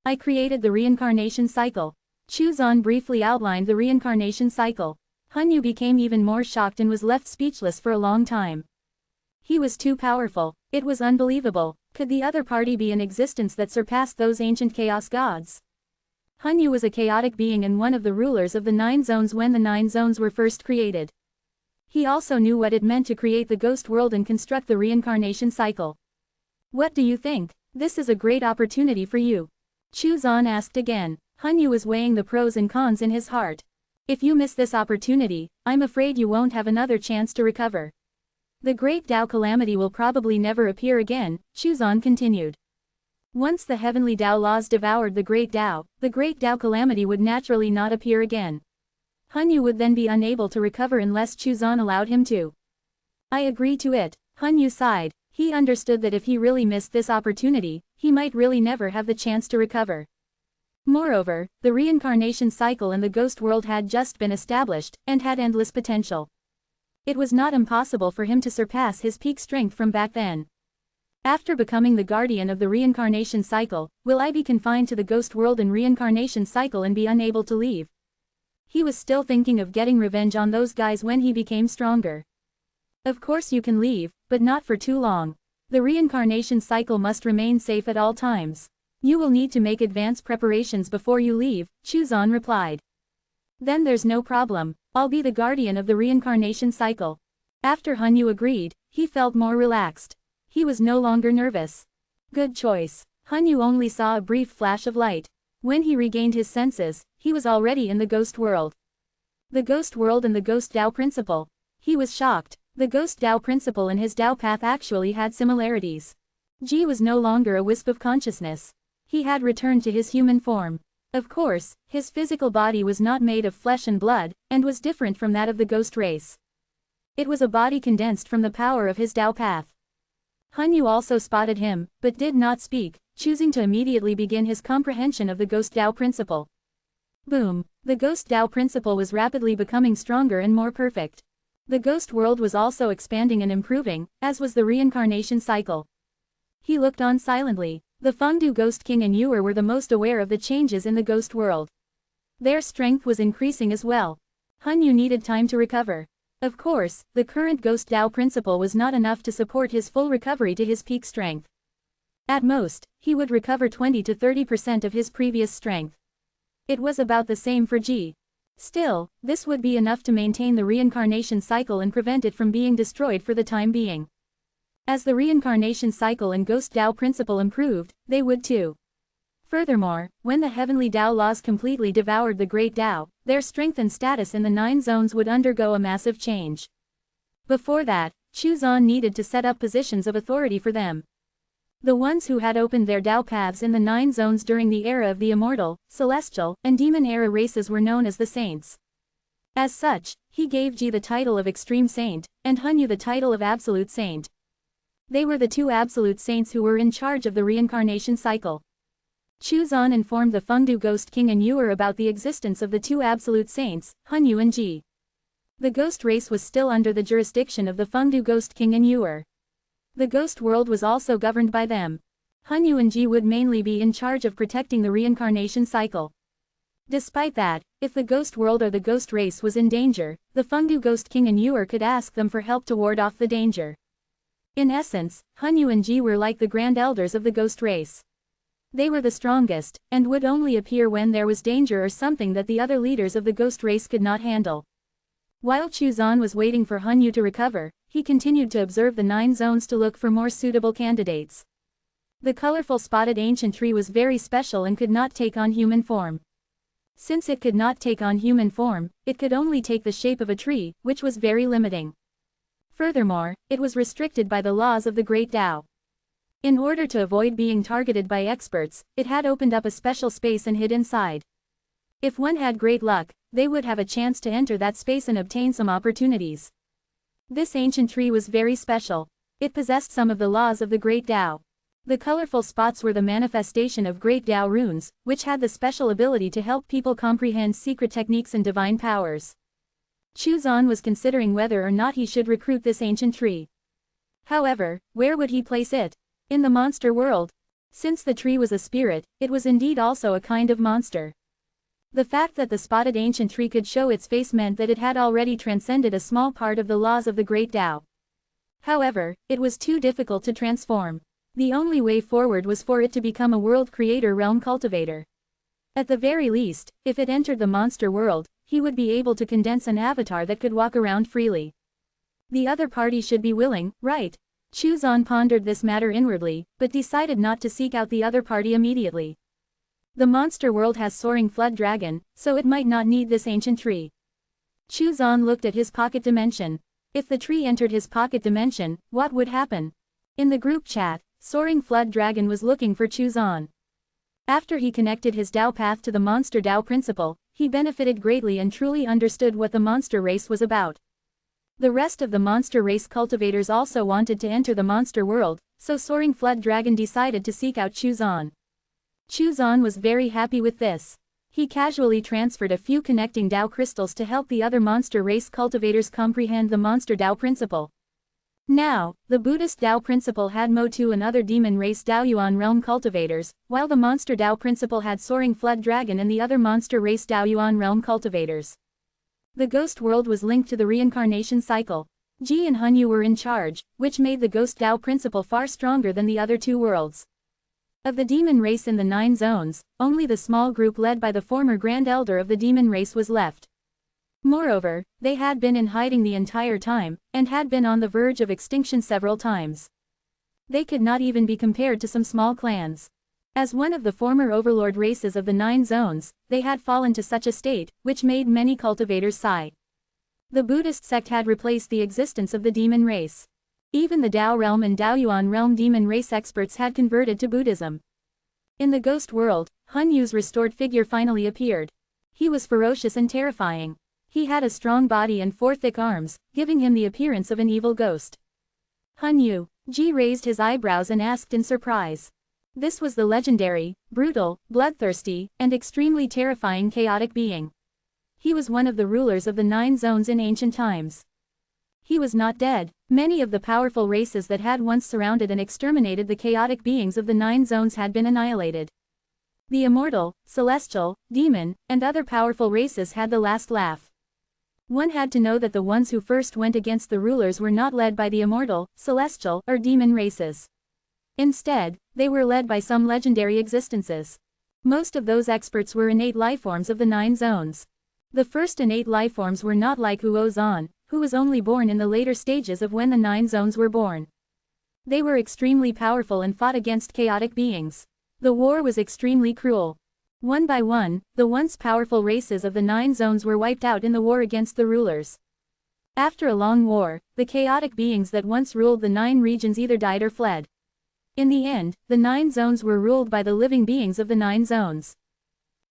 "I created the reincarnation cycle." Chuzan briefly outlined the reincarnation cycle. Han Yu became even more shocked and was left speechless for a long time. He was too powerful. It was unbelievable. Could the other party be in existence that surpassed those ancient chaos gods? Han Yu was a chaotic being and one of the rulers of the 9 zones when the 9 zones were first created. He also knew what it meant to create the ghost world and construct the reincarnation cycle. "What do you think? This is a great opportunity for you." Chuzan asked again. Han Yu was weighing the pros and cons in his heart. "If you miss this opportunity, I'm afraid you won't have another chance to recover. The great Tao calamity will probably never appear again," Chuzan continued. "Once the heavenly Tao laws devoured the great Tao calamity would naturally not appear again. Han Yu would then be unable to recover unless Chuzan allowed him to." "I agree to it." Han Yu sighed. He understood that if he really missed this opportunity, he might really never have the chance to recover. Moreover, the reincarnation cycle in the ghost world had just been established, and had endless potential. It was not impossible for him to surpass his peak strength from back then. After becoming the guardian of the reincarnation cycle, will I be confined to the ghost world and reincarnation cycle and be unable to leave? He was still thinking of getting revenge on those guys when he became stronger. Of course you can leave, but not for too long. The reincarnation cycle must remain safe at all times. You will need to make advance preparations before you leave, Chuzan replied. Then there's no problem, I'll be the guardian of the reincarnation cycle. After Hanyu agreed, he felt more relaxed. He was no longer nervous. Good choice. Hanyu only saw a brief flash of light. When he regained his senses, he was already in the ghost world. The ghost world and the ghost Dao principle. He was shocked. The ghost Dao principle and his Dao path actually had similarities. Ji was no longer a wisp of consciousness. He had returned to his human form. Of course, his physical body was not made of flesh and blood, and was different from that of the ghost race. It was a body condensed from the power of his Dao path. Hanyu also spotted him, but did not speak, choosing to immediately begin his comprehension of the ghost Dao principle. Boom! The ghost Dao principle was rapidly becoming stronger and more perfect. The ghost world was also expanding and improving, as was the reincarnation cycle. He looked on silently. The Fengdu Ghost King and Yuer were the most aware of the changes in the ghost world. Their strength was increasing as well. Hanyu needed time to recover. Of course, the current ghost Dao principle was not enough to support his full recovery to his peak strength. At most, he would recover 20 to 30% of his previous strength. It was about the same for Ji. Still, this would be enough to maintain the reincarnation cycle and prevent it from being destroyed for the time being. As the reincarnation cycle and ghost Dao principle improved, they would too. Furthermore, when the heavenly Dao laws completely devoured the great Dao, their strength and status in the 9 zones would undergo a massive change. Before that, Chuzan needed to set up positions of authority for them. The ones who had opened their Dao paths in the 9 zones during the era of the Immortal, Celestial, and Demon era races were known as the Saints. As such, he gave Ji the title of Extreme Saint, and Hanyu the title of Absolute Saint. They were the 2 absolute saints who were in charge of the reincarnation cycle. Chuzan informed the Fengdu Ghost King and Yuer about the existence of the 2 absolute saints, Hanyu and Ji. The ghost race was still under the jurisdiction of the Fengdu Ghost King and Yuer. The ghost world was also governed by them. Hanyu and Ji would mainly be in charge of protecting the reincarnation cycle. Despite that, if the ghost world or the ghost race was in danger, the Fengdu Ghost King and Yuer could ask them for help to ward off the danger. In essence, Hanyu and Ji were like the grand elders of the ghost race. They were the strongest, and would only appear when there was danger or something that the other leaders of the ghost race could not handle. While Chuzan was waiting for Hanyu to recover, he continued to observe the 9 zones to look for more suitable candidates. The colorful spotted ancient tree was very special and could not take on human form. Since it could not take on human form, it could only take the shape of a tree, which was very limiting. Furthermore, it was restricted by the laws of the Great Tao. In order to avoid being targeted by experts, it had opened up a special space and hid inside. If one had great luck, they would have a chance to enter that space and obtain some opportunities. This ancient tree was very special. It possessed some of the laws of the Great Tao. The colorful spots were the manifestation of Great Tao runes, which had the special ability to help people comprehend secret techniques and divine powers. Chuzan was considering whether or not he should recruit this ancient tree. However, where would he place it? In the monster world. Since the tree was a spirit, it was indeed also a kind of monster. The fact that the spotted ancient tree could show its face meant that it had already transcended a small part of the laws of the Great Tao. However, it was too difficult to transform. The only way forward was for it to become a world creator realm cultivator. At the very least, if it entered the monster world, he would be able to condense an avatar that could walk around freely. The other party should be willing, right? Chuzan pondered this matter inwardly, but decided not to seek out the other party immediately. The monster world has soaring flood dragon, so it might not need this ancient tree. Chuzan looked at his pocket dimension. If the tree entered his pocket dimension, what would happen? In the group chat, soaring flood dragon was looking for Chuzan. After he connected his Dao path to the monster Dao principle, he benefited greatly and truly understood what the monster race was about. The rest of the monster race cultivators also wanted to enter the monster world, so soaring flood dragon decided to seek out Chuzan. Chuzan was very happy with this. He casually transferred a few connecting Dao crystals to help the other monster race cultivators comprehend the monster Dao principle. Now, the Buddhist Dao principle had Motu and other demon race Daoyuan realm cultivators, while the monster Dao principle had Soaring Flood Dragon and the other monster race Daoyuan realm cultivators. The ghost world was linked to the reincarnation cycle. Ji and Hunyu were in charge, which made the ghost Dao principle far stronger than the other two worlds. Of the demon race in the 9 zones, only the small group led by the former Grand Elder of the demon race was left. Moreover, they had been in hiding the entire time, and had been on the verge of extinction several times. They could not even be compared to some small clans. As one of the former overlord races of the 9 zones, they had fallen to such a state, which made many cultivators sigh. The Buddhist sect had replaced the existence of the demon race. Even the Dao realm and Daoyuan realm demon race experts had converted to Buddhism. In the ghost world, Hunyu's restored figure finally appeared. He was ferocious and terrifying. He had a strong body and 4 thick arms, giving him the appearance of an evil ghost. Hunyu. Ji raised his eyebrows and asked in surprise. This was the legendary, brutal, bloodthirsty, and extremely terrifying chaotic being. He was one of the rulers of the 9 zones in ancient times. He was not dead. Many of the powerful races that had once surrounded and exterminated the chaotic beings of the 9 zones had been annihilated. The Immortal, Celestial, Demon, and other powerful races had the last laugh. One had to know that the ones who first went against the rulers were not led by the Immortal, Celestial, or Demon races. Instead, they were led by some legendary existences. Most of those experts were innate lifeforms of the 9 zones. The first innate lifeforms were not like Uozan, who was only born in the later stages of when the 9 zones were born. They were extremely powerful and fought against chaotic beings. The war was extremely cruel. One by one, the once powerful races of the 9 zones were wiped out in the war against the rulers. After a long war, the chaotic beings that once ruled the 9 regions either died or fled. In the end, the 9 zones were ruled by the living beings of the 9 zones.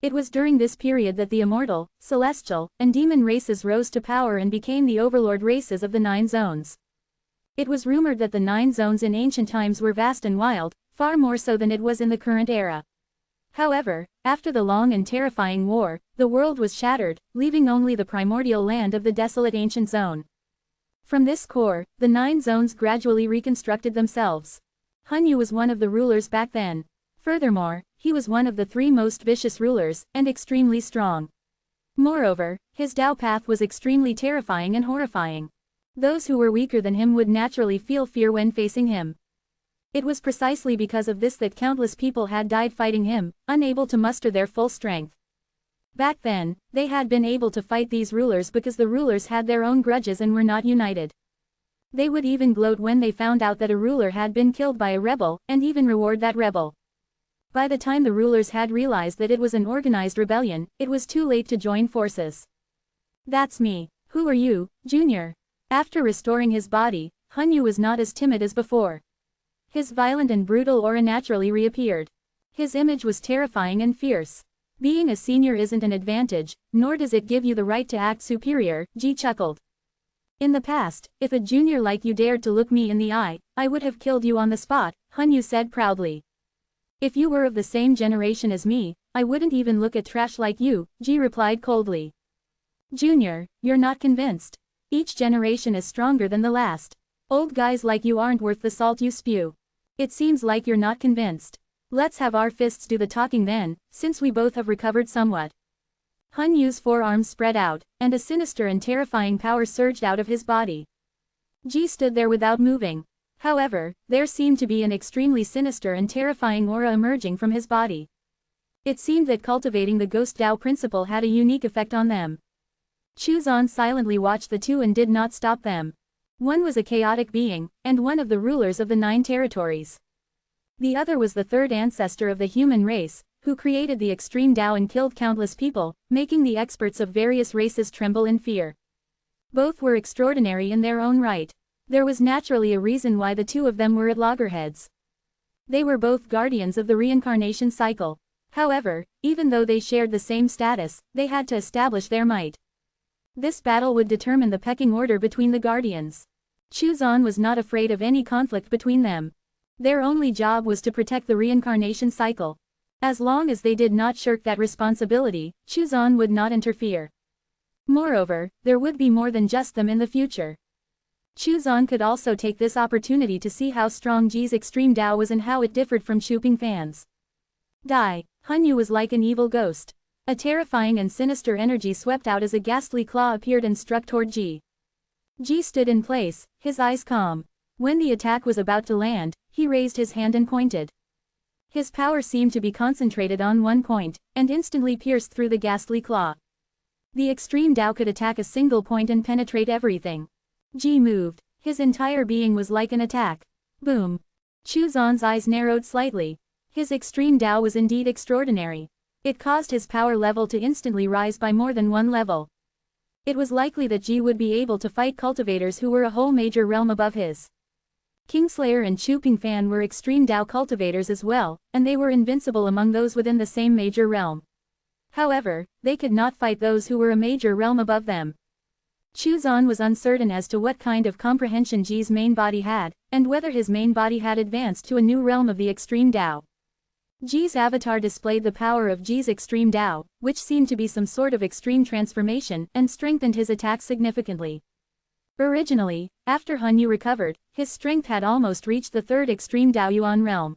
It was during this period that the Immortal, Celestial, and Demon races rose to power and became the overlord races of the 9 zones. It was rumored that the 9 zones in ancient times were vast and wild, far more so than it was in the current era. However, after the long and terrifying war, the world was shattered, leaving only the primordial land of the desolate ancient zone. From this core, the 9 zones gradually reconstructed themselves. Hunyu was one of the rulers back then. Furthermore, he was one of the 3 most vicious rulers, and extremely strong. Moreover, his Dao path was extremely terrifying and horrifying. Those who were weaker than him would naturally feel fear when facing him. It was precisely because of this that countless people had died fighting him, unable to muster their full strength. Back then, they had been able to fight these rulers because the rulers had their own grudges and were not united. They would even gloat when they found out that a ruler had been killed by a rebel, and even reward that rebel. By the time the rulers had realized that it was an organized rebellion, it was too late to join forces. That's me. Who are you, Junior? After restoring his body, Hunyu was not as timid as before. His violent and brutal aura naturally reappeared. His image was terrifying and fierce. Being a senior isn't an advantage, nor does it give you the right to act superior, Ji chuckled. In the past, if a junior like you dared to look me in the eye, I would have killed you on the spot, Hunyu said proudly. If you were of the same generation as me, I wouldn't even look at trash like you, Ji replied coldly. Junior, you're not convinced. Each generation is stronger than the last. Old guys like you aren't worth the salt you spew. It seems like you're not convinced. Let's have our fists do the talking then, since we both have recovered somewhat. Hunyu's forearms spread out, and a sinister and terrifying power surged out of his body. Ji stood there without moving. However, there seemed to be an extremely sinister and terrifying aura emerging from his body. It seemed that cultivating the Ghost Dao principle had a unique effect on them. Chuzan silently watched the two and did not stop them. One was a chaotic being, and one of the rulers of the 9 territories. The other was the 3rd ancestor of the human race, who created the extreme Dao and killed countless people, making the experts of various races tremble in fear. Both were extraordinary in their own right. There was naturally a reason why the two of them were at loggerheads. They were both guardians of the reincarnation cycle. However, even though they shared the same status, they had to establish their might. This battle would determine the pecking order between the guardians. Chuzan was not afraid of any conflict between them. Their only job was to protect the reincarnation cycle. As long as they did not shirk that responsibility, Chuzan would not interfere. Moreover, there would be more than just them in the future. Chuzan could also take this opportunity to see how strong Ji's extreme Tao was and how it differed from Shuping Fan's. Hanyu was like an evil ghost. A terrifying and sinister energy swept out as a ghastly claw appeared and struck toward Ji. Ji stood in place, his eyes calm. When the attack was about to land, he raised his hand and pointed. His power seemed to be concentrated on one point, and instantly pierced through the ghastly claw. The extreme Tao could attack a single point and penetrate everything. Ji moved. His entire being was like an attack. Boom. Chuzan's eyes narrowed slightly. His extreme Tao was indeed extraordinary. It caused his power level to instantly rise by more than one level. It was likely that Ji would be able to fight cultivators who were a whole major realm above his. Kingslayer and Shuping Fan were extreme Tao cultivators as well, and they were invincible among those within the same major realm. However, they could not fight those who were a major realm above them. Chuzan was uncertain as to what kind of comprehension Ji's main body had, and whether his main body had advanced to a new realm of the extreme Tao. Ji's avatar displayed the power of Ji's extreme Tao, which seemed to be some sort of extreme transformation, and strengthened his attack significantly. Originally, after Hanyu recovered, his strength had almost reached the third extreme Taoyuan realm.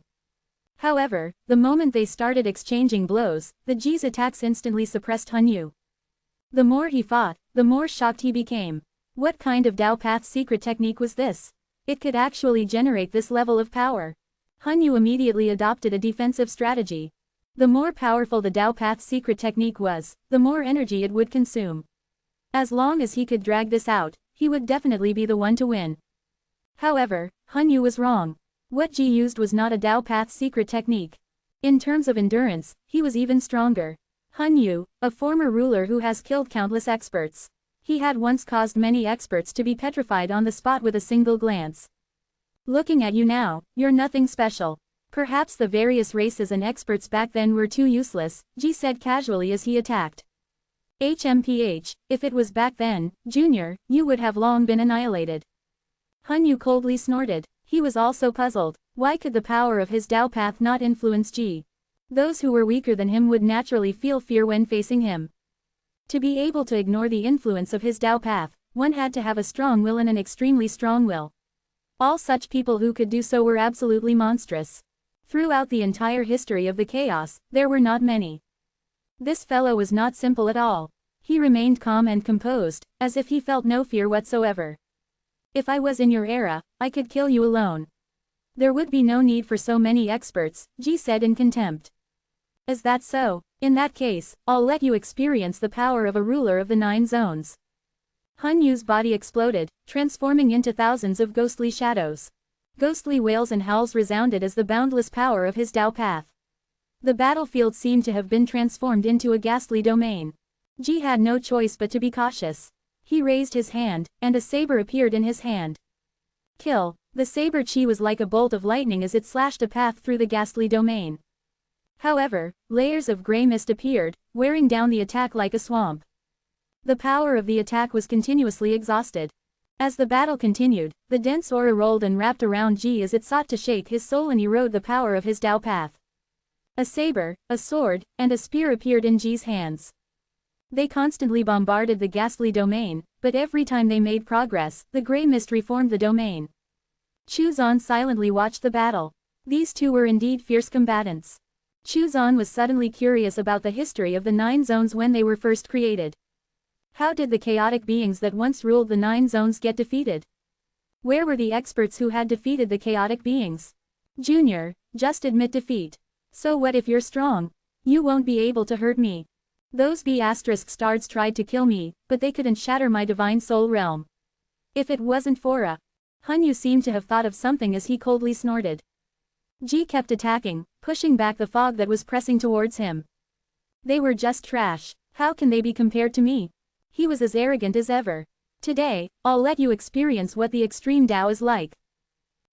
However, the moment they started exchanging blows, the Ji's attacks instantly suppressed Hanyu. The more he fought, the more shocked he became. What kind of Tao Path secret technique was this? It could actually generate this level of power. Hanyu immediately adopted a defensive strategy. The more powerful the Tao Path secret technique was, the more energy it would consume. As long as he could drag this out, he would definitely be the one to win. However, Hanyu was wrong. What Ji used was not a Tao Path secret technique. In terms of endurance, he was even stronger. Hanyu, a former ruler who has killed countless experts. He had once caused many experts to be petrified on the spot with a single glance. Looking at you now, you're nothing special. Perhaps the various races and experts back then were too useless, Ji said casually as he attacked. HMPH, if it was back then, Junior, you would have long been annihilated. Hanyu coldly snorted. He was also puzzled. Why could the power of his Tao Path not influence Ji? Those who were weaker than him would naturally feel fear when facing him. To be able to ignore the influence of his Tao Path, one had to have a strong will and an extremely strong will. All such people who could do so were absolutely monstrous. Throughout the entire history of the chaos, there were not many. This fellow was not simple at all. He remained calm and composed, as if he felt no fear whatsoever. If I was in your era, I could kill you alone. There would be no need for so many experts, Ji said in contempt. Is that so? In that case, I'll let you experience the power of a ruler of the 9 zones. Hanyu's body exploded, transforming into thousands of ghostly shadows. Ghostly wails and howls resounded as the boundless power of his Tao Path. The battlefield seemed to have been transformed into a ghastly domain. Ji had no choice but to be cautious. He raised his hand, and a saber appeared in his hand. Kill. The saber chi was like a bolt of lightning as it slashed a path through the ghastly domain. However, layers of gray mist appeared, wearing down the attack like a swamp. The power of the attack was continuously exhausted. As the battle continued, the dense aura rolled and wrapped around Ji as it sought to shake his soul and erode the power of his Tao Path. A saber, a sword, and a spear appeared in Ji's hands. They constantly bombarded the ghastly domain, but every time they made progress, the gray mist reformed the domain. Chuzan silently watched the battle. These two were indeed fierce combatants. Chuzan was suddenly curious about the history of the 9 zones when they were first created. How did the chaotic beings that once ruled the 9 zones get defeated? Where were the experts who had defeated the chaotic beings? Junior, just admit defeat. So what if you're strong? You won't be able to hurt me. Those B******stards tried to kill me, but they couldn't shatter my divine soul realm. If it wasn't for a... Hanyu seemed to have thought of something as he coldly snorted. Ji kept attacking, pushing back the fog that was pressing towards him. They were just trash. How can they be compared to me? He was as arrogant as ever. Today, I'll let you experience what the extreme Tao is like.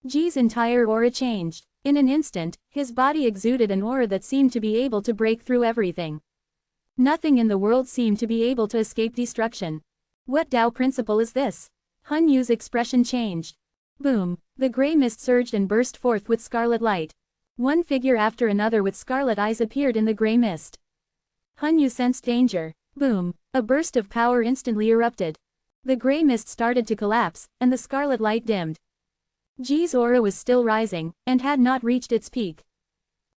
Ji's entire aura changed. In an instant, his body exuded an aura that seemed to be able to break through everything. Nothing in the world seemed to be able to escape destruction. What Tao principle is this? Hanyu's expression changed. Boom! The gray mist surged and burst forth with scarlet light. One figure after another with scarlet eyes appeared in the gray mist. Han Yu sensed danger. Boom! A burst of power instantly erupted. The gray mist started to collapse, and the scarlet light dimmed. Ji's aura was still rising, and had not reached its peak.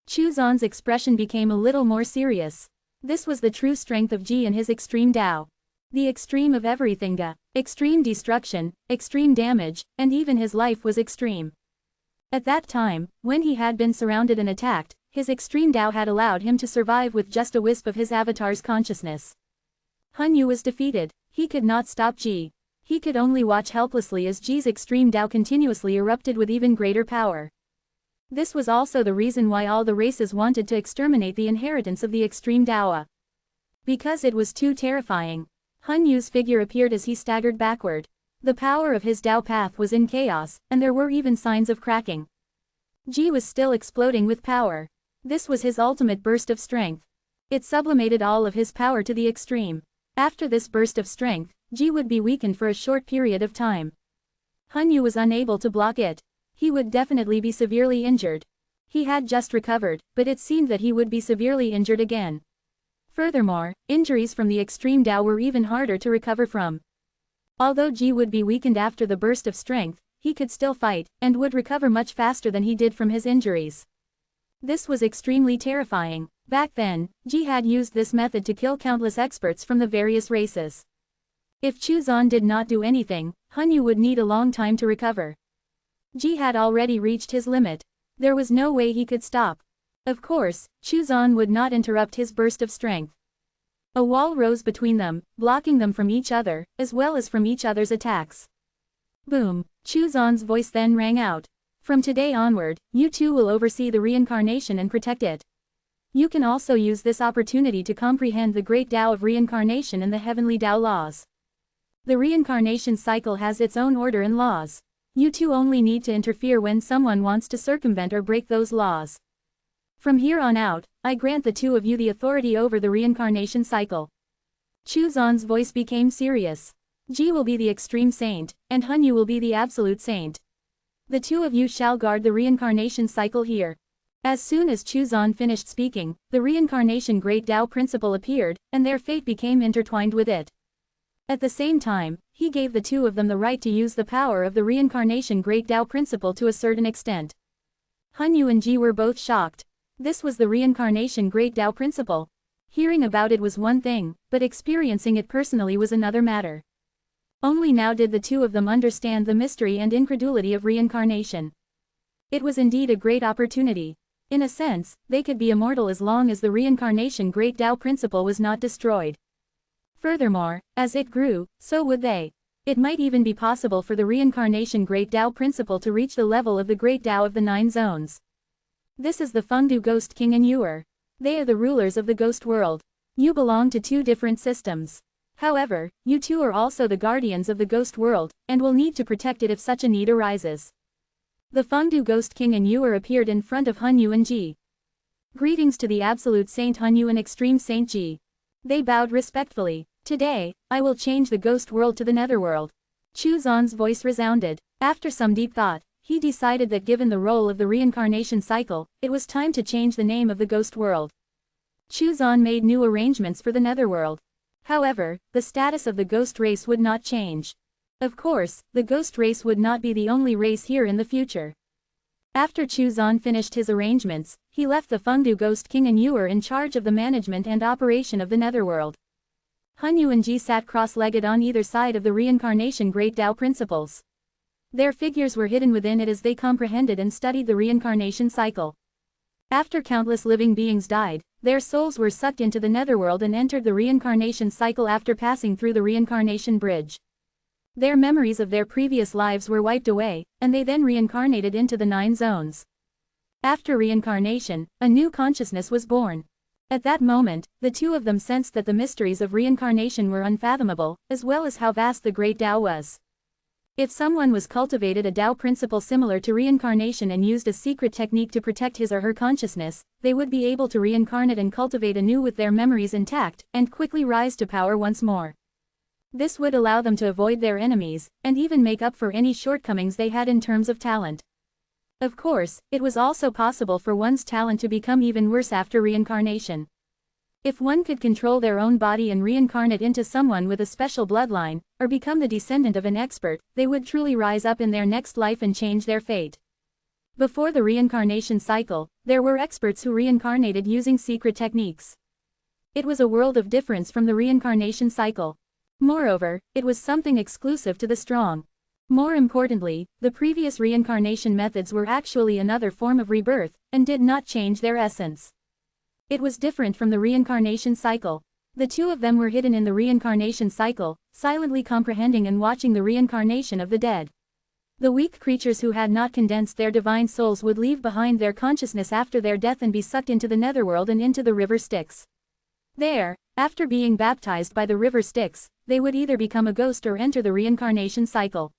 Chu Zan's expression became a little more serious. This was the true strength of Ji and his extreme Tao. The extreme of everything. Extreme destruction, extreme damage, and even his life was extreme. At that time, when he had been surrounded and attacked, his extreme Tao had allowed him to survive with just a wisp of his avatar's consciousness. Han Yu was defeated. He could not stop Ji. He could only watch helplessly as Ji's extreme Tao continuously erupted with even greater power. This was also the reason why all the races wanted to exterminate the inheritance of the extreme Tao. Because it was too terrifying. Han Yu's figure appeared as he staggered backward. The power of his Tao path was in chaos, and there were even signs of cracking. Ji was still exploding with power. This was his ultimate burst of strength. It sublimated all of his power to the extreme. After this burst of strength, Ji would be weakened for a short period of time. Han Yu was unable to block it. He would definitely be severely injured. He had just recovered, but it seemed that he would be severely injured again. Furthermore, injuries from the extreme Tao were even harder to recover from. Although Ji would be weakened after the burst of strength, he could still fight, and would recover much faster than he did from his injuries. This was extremely terrifying. Back then, Ji had used this method to kill countless experts from the various races. If Chu Zan did not do anything, Han Yu would need a long time to recover. Ji had already reached his limit. There was no way he could stop. Of course, Chu Zan would not interrupt his burst of strength. A wall rose between them, blocking them from each other, as well as from each other's attacks. Boom! Chu Zan's voice then rang out. From today onward, you two will oversee the reincarnation and protect it. You can also use this opportunity to comprehend the great Tao of reincarnation and the heavenly Tao laws. The reincarnation cycle has its own order and laws. You two only need to interfere when someone wants to circumvent or break those laws. From here on out, I grant the two of you the authority over the reincarnation cycle. Chu Zan's voice became serious. Ji will be the extreme saint, and Han Yu will be the absolute saint. The two of you shall guard the reincarnation cycle here. As soon as Chu Zan finished speaking, the reincarnation Great Tao principle appeared, and their fate became intertwined with it. At the same time, he gave the two of them the right to use the power of the reincarnation Great Tao principle to a certain extent. Han Yu and Ji were both shocked. This was the reincarnation Great Tao principle. Hearing about it was one thing, but experiencing it personally was another matter. Only now did the two of them understand the mystery and incredulity of reincarnation. It was indeed a great opportunity. In a sense, they could be immortal as long as the reincarnation Great Tao principle was not destroyed. Furthermore, as it grew, so would they. It might even be possible for the reincarnation Great Tao principle to reach the level of the Great Tao of the 9 zones. This is the Fengdu Ghost King and Yuer. They are the rulers of the ghost world. You belong to 2 different systems. However, you two are also the guardians of the ghost world, and will need to protect it if such a need arises. The Fengdu Ghost King and Yuer appeared in front of Han Yu and Ji. Greetings to the Absolute Saint Han Yu and Extreme Saint Ji. They bowed respectfully. Today, I will change the ghost world to the netherworld. Chu Zan's voice resounded. After some deep thought, he decided that given the role of the reincarnation cycle, it was time to change the name of the ghost world. Chu Zan made new arrangements for the netherworld. However, the status of the ghost race would not change. Of course, the ghost race would not be the only race here in the future. After Chu Zan finished his arrangements, he left the Fengdu Ghost King and Yuer in charge of the management and operation of the netherworld. Han Yu and Ji sat cross-legged on either side of the reincarnation Great Tao principles. Their figures were hidden within it as they comprehended and studied the reincarnation cycle. After countless living beings died, their souls were sucked into the netherworld and entered the reincarnation cycle after passing through the reincarnation bridge. Their memories of their previous lives were wiped away, and they then reincarnated into the 9 zones. After reincarnation, a new consciousness was born. At that moment, the two of them sensed that the mysteries of reincarnation were unfathomable, as well as how vast the Great Tao was. If someone was cultivated a Tao principle similar to reincarnation and used a secret technique to protect his or her consciousness, they would be able to reincarnate and cultivate anew with their memories intact, and quickly rise to power once more. This would allow them to avoid their enemies, and even make up for any shortcomings they had in terms of talent. Of course, it was also possible for one's talent to become even worse after reincarnation. If one could control their own body and reincarnate into someone with a special bloodline, or become the descendant of an expert, they would truly rise up in their next life and change their fate. Before the reincarnation cycle, there were experts who reincarnated using secret techniques. It was a world of difference from the reincarnation cycle. Moreover, it was something exclusive to the strong. More importantly, the previous reincarnation methods were actually another form of rebirth, and did not change their essence. It was different from the reincarnation cycle. The two of them were hidden in the reincarnation cycle, silently comprehending and watching the reincarnation of the dead. The weak creatures who had not condensed their divine souls would leave behind their consciousness after their death and be sucked into the netherworld and into the river Styx. There, after being baptized by the river Styx, they would either become a ghost or enter the reincarnation cycle.